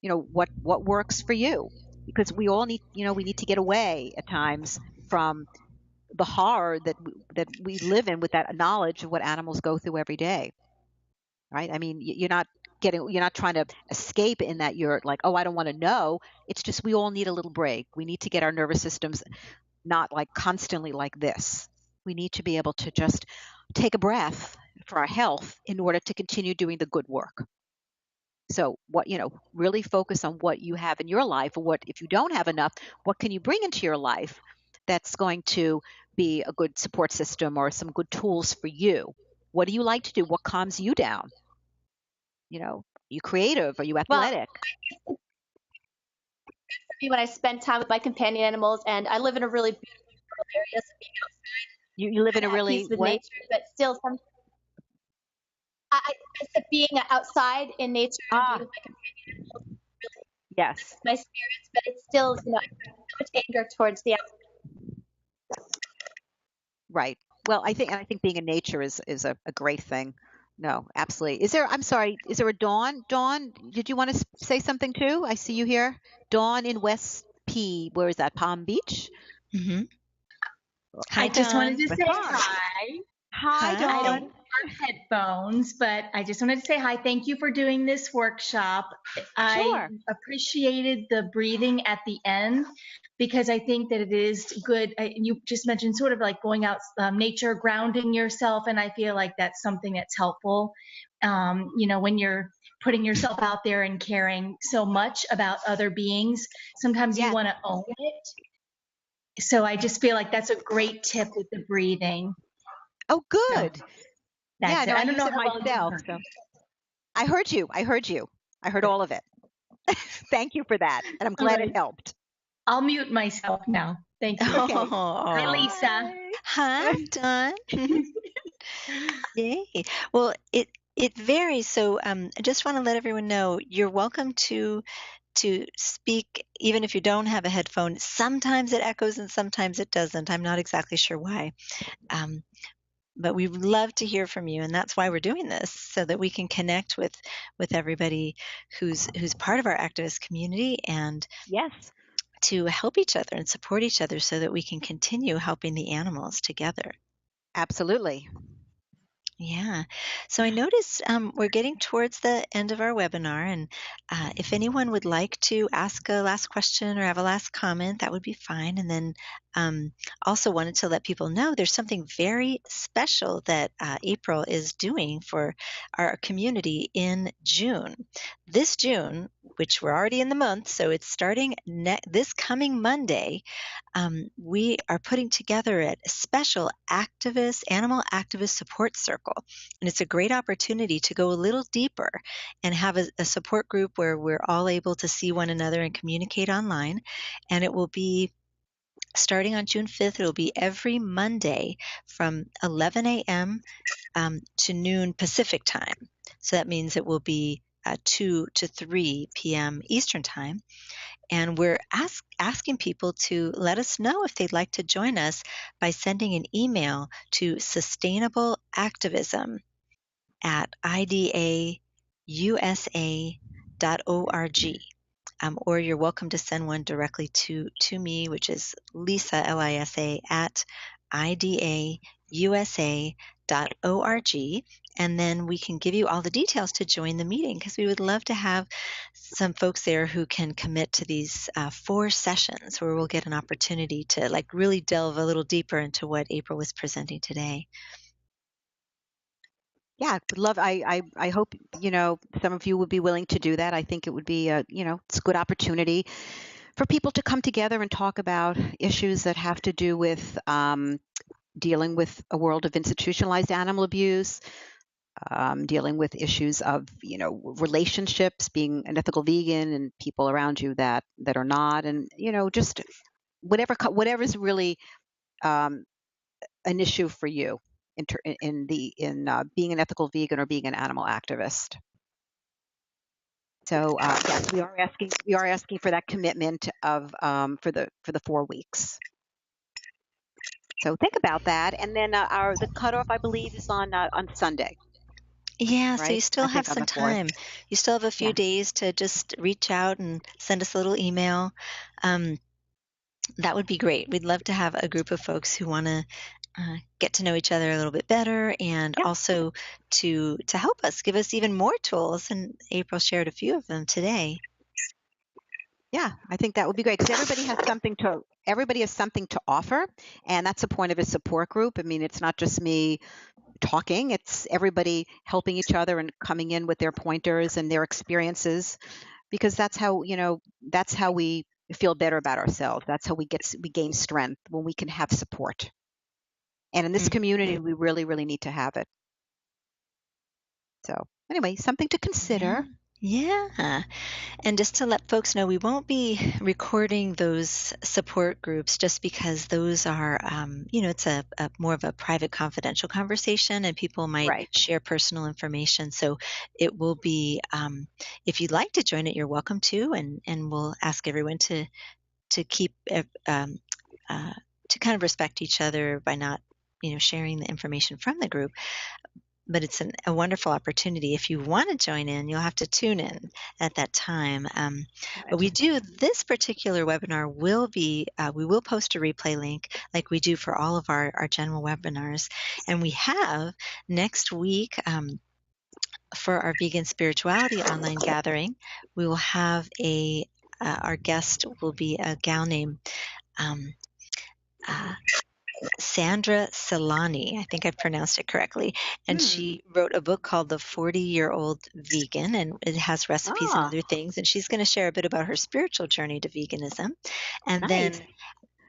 What works for you, because we all need, we need to get away at times from the horror that we live in, with that knowledge of what animals go through every day. Right? I mean, you're not trying to escape in that you're like, oh, I don't want to know. It's just, we all need a little break. We need to get our nervous systems not like constantly like this. We need to be able to just take a breath for our health in order to continue doing the good work. So really focus on what you have in your life, or what, if you don't have enough, what can you bring into your life that's going to be a good support system or some good tools for you? What do you like to do? What calms you down? Are you creative? Are you athletic? Well, for me, when I spend time with my companion animals, and I live in a really beautiful rural area, so being outside, You live in a I'm at really peace with what? nature, but still, I said being outside in nature and being with my companion animals really Yes. lifts my spirits, but it's still, I have so much anger towards the outside. Right. Well, I think being in nature is a great thing. No, absolutely. I'm sorry, is there a Dawn? Dawn, did you want to say something too? I see you here. Dawn in West P. Where is that? Palm Beach? Mm-hmm. Hi, I just wanted Dawn. to say hi. Hi, Dawn. headphones, but I just wanted to say hi. Thank you for doing this workshop. I Sure. appreciated the breathing at the end because I think that it is good. You just mentioned sort of like going out, nature, grounding yourself, and I feel like that's something that's helpful. When you're putting yourself out there and caring so much about other beings, sometimes you Yes. want to own it. So I just feel like that's a great tip with the breathing. Oh, good. So Yeah, that's no, it. I I don't use know it how well you myself. heard. So I heard you. I heard all of it. Thank you for that. And I'm All glad right. it helped. I'll mute myself now. Thank you. Okay. Hi, Oh, Lisa. hi, Dawn. Yay. Well, it varies. So I just want to let everyone know you're welcome to speak even if you don't have a headphone. Sometimes it echoes and sometimes it doesn't. I'm not exactly sure why. But we would love to hear from you, and that's why we're doing this, so that we can connect with everybody who's part of our activist community, and Yes, to help each other and support each other so that we can continue helping the animals together. absolutely. Yeah. So I noticed we're getting towards the end of our webinar, and if anyone would like to ask a last question or have a last comment, that would be fine. And then also wanted to let people know there's something very special that April is doing for our community in June. This June, which we're already in the month, so it's starting this coming Monday. We are putting together a special animal activist support circle. And it's a great opportunity to go a little deeper and have a support group where we're all able to see one another and communicate online. And it will be starting on June 5th. It'll be every Monday from 11 a.m. To noon Pacific time. So that means it will be 2 to 3 p.m. Eastern time. And we're asking people to let us know if they'd like to join us by sending an email to sustainableactivism@idausa.org. Or you're welcome to send one directly to me, which is Lisa, Lisa, at idausa.org. And then we can give you all the details to join the meeting, because we would love to have some folks there who can commit to these 4 sessions where we'll get an opportunity to really delve a little deeper into what April was presenting today. Yeah, would love. I hope some of you would be willing to do that. I think it would be it's a good opportunity for people to come together and talk about issues that have to do with dealing with a world of institutionalized animal abuse, dealing with issues of relationships, being an ethical vegan, and people around you that are not, and just whatever's really an issue for you in being an ethical vegan or being an animal activist. So yes, we are asking for that commitment of for the 4 weeks. So think about that, and then the cutoff, I believe, is on Sunday. Yeah, so Right? you still I have think on some the 4th. time. You still have a few Yeah. days to just reach out and send us a little email. That would be great. We'd love to have a group of folks who want to get to know each other a little bit better, and Yeah. also to help us, give us even more tools. And April shared a few of them today. Yeah, I think that would be great, because everybody has something to offer, and that's the point of a support group. I mean, it's not just me talking, it's everybody helping each other and coming in with their pointers and their experiences, because that's how we feel better about ourselves. That's how we gain strength, when we can have support. And in this community, we really, really need to have it. So anyway, something to consider. Yeah. And just to let folks know, we won't be recording those support groups, just because those are, it's a more of a private, confidential conversation, and people might Right. share personal information. So it will be, if you'd like to join it, you're welcome to, and we'll ask everyone to keep, to kind of respect each other by not, sharing the information from the group. but it's a wonderful opportunity. If you want to join in, you'll have to tune in at that time. But we do, this particular webinar will be, we will post a replay link like we do for all of our general webinars. And we have next week, for our vegan spirituality online gathering, we will have our guest will be a gal named um, Sandra Solani. I think I've pronounced it correctly. And she wrote a book called The 40-Year-Old Vegan, and it has recipes and other things. And she's going to share a bit about her spiritual journey to veganism. And then,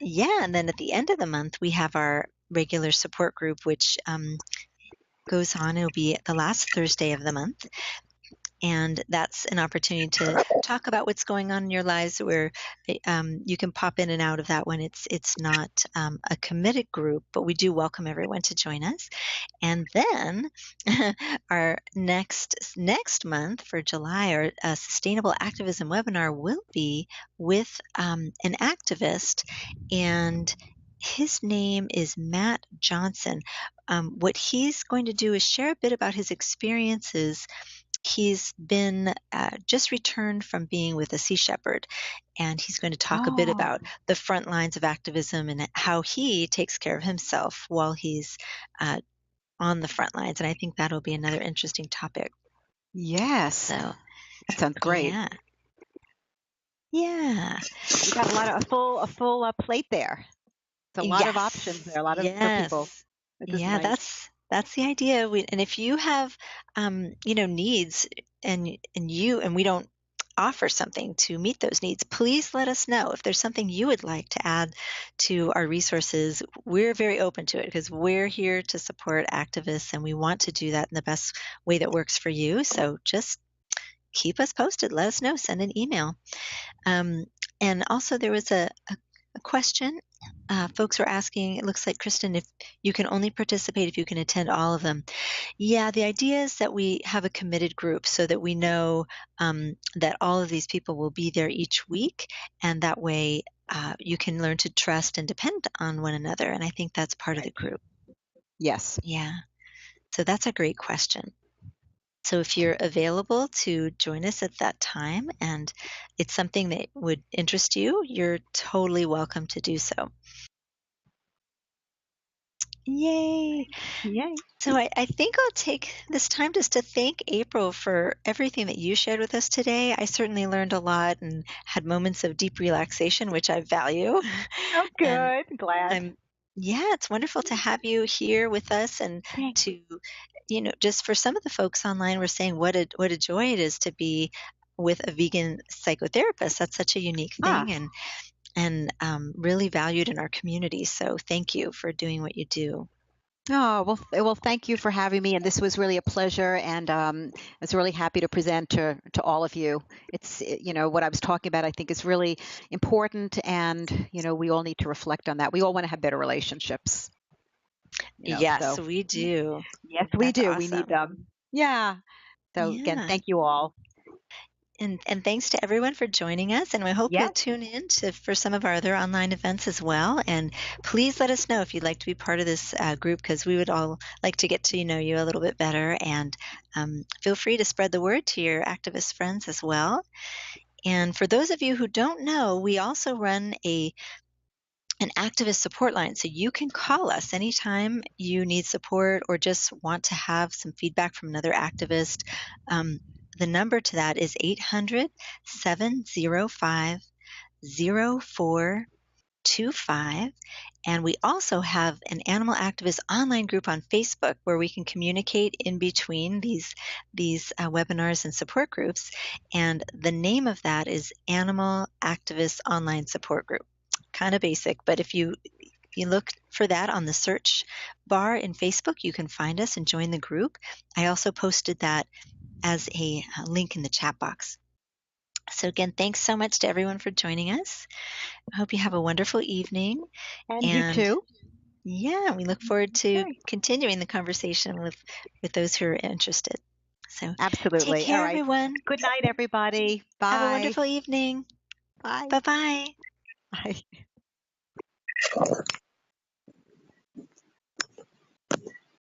and then at the end of the month, we have our regular support group, which goes on. It'll be the last Thursday of the month. And that's an opportunity to talk about what's going on in your lives, where you can pop in and out of that when it's not a committed group, but we do welcome everyone to join us. And then our next month for July, our Sustainable Activism webinar will be with an activist, and his name is Matt Johnson. What he's going to do is share a bit about his experiences. He's been just returned from being with a Sea Shepherd, and he's going to talk a bit about the front lines of activism and how he takes care of himself while he's on the front lines. And I think that'll be another interesting topic. Yes. So that sounds great. Yeah. You got a full plate there. It's a lot of options there, a lot of for people. Yeah, nice. That's the idea. And if you have, needs and we don't offer something to meet those needs, please let us know. If there's something you would like to add to our resources, we're very open to it, because we're here to support activists and we want to do that in the best way that works for you. So just keep us posted. Let us know. Send an email. And also there was a question. Folks were asking, it looks like, Kristen, if you can only participate if you can attend all of them. Yeah, the idea is that we have a committed group so that we know that all of these people will be there each week, and that way you can learn to trust and depend on one another. And I think that's part of the group. Yes. Yeah. So that's a great question. So if you're available to join us at that time and it's something that would interest you, you're totally welcome to do so. Yay. So I think I'll take this time just to thank April for everything that you shared with us today. I certainly learned a lot and had moments of deep relaxation, which I value. Oh, good. Glad. It's wonderful to have you here with us, and to, just for some of the folks online, we're saying what a joy it is to be with a vegan psychotherapist. That's such a unique thing, and really valued in our community. So thank you for doing what you do. Oh, well, thank you for having me. And this was really a pleasure. And I was really happy to present to all of you. It's, what I was talking about, I think is really important. And, we all need to reflect on that. We all want to have better relationships. Yes, we do. Yes, we do. Awesome. We need them. Yeah. So again, thank you all. And thanks to everyone for joining us. And we hope you'll tune in for some of our other online events as well. And please let us know if you'd like to be part of this group, because we would all like to get to know you a little bit better. And feel free to spread the word to your activist friends as well. And for those of you who don't know, we also run an activist support line. So you can call us anytime you need support or just want to have some feedback from another activist. The number to that is 800-705-0425. And we also have an animal activist online group on Facebook where we can communicate in between these webinars and support groups. And the name of that is Animal Activist Online Support Group. Kind of basic, but if you look for that on the search bar in Facebook, you can find us and join the group. I also posted that as a link in the chat box. So again, thanks so much to everyone for joining us. I hope you have a wonderful evening. And you too. Yeah, we look forward to continuing the conversation with those who are interested. So absolutely. Take care, everyone. Good night, everybody. Bye. Have a wonderful evening. Bye. Bye-bye. Bye.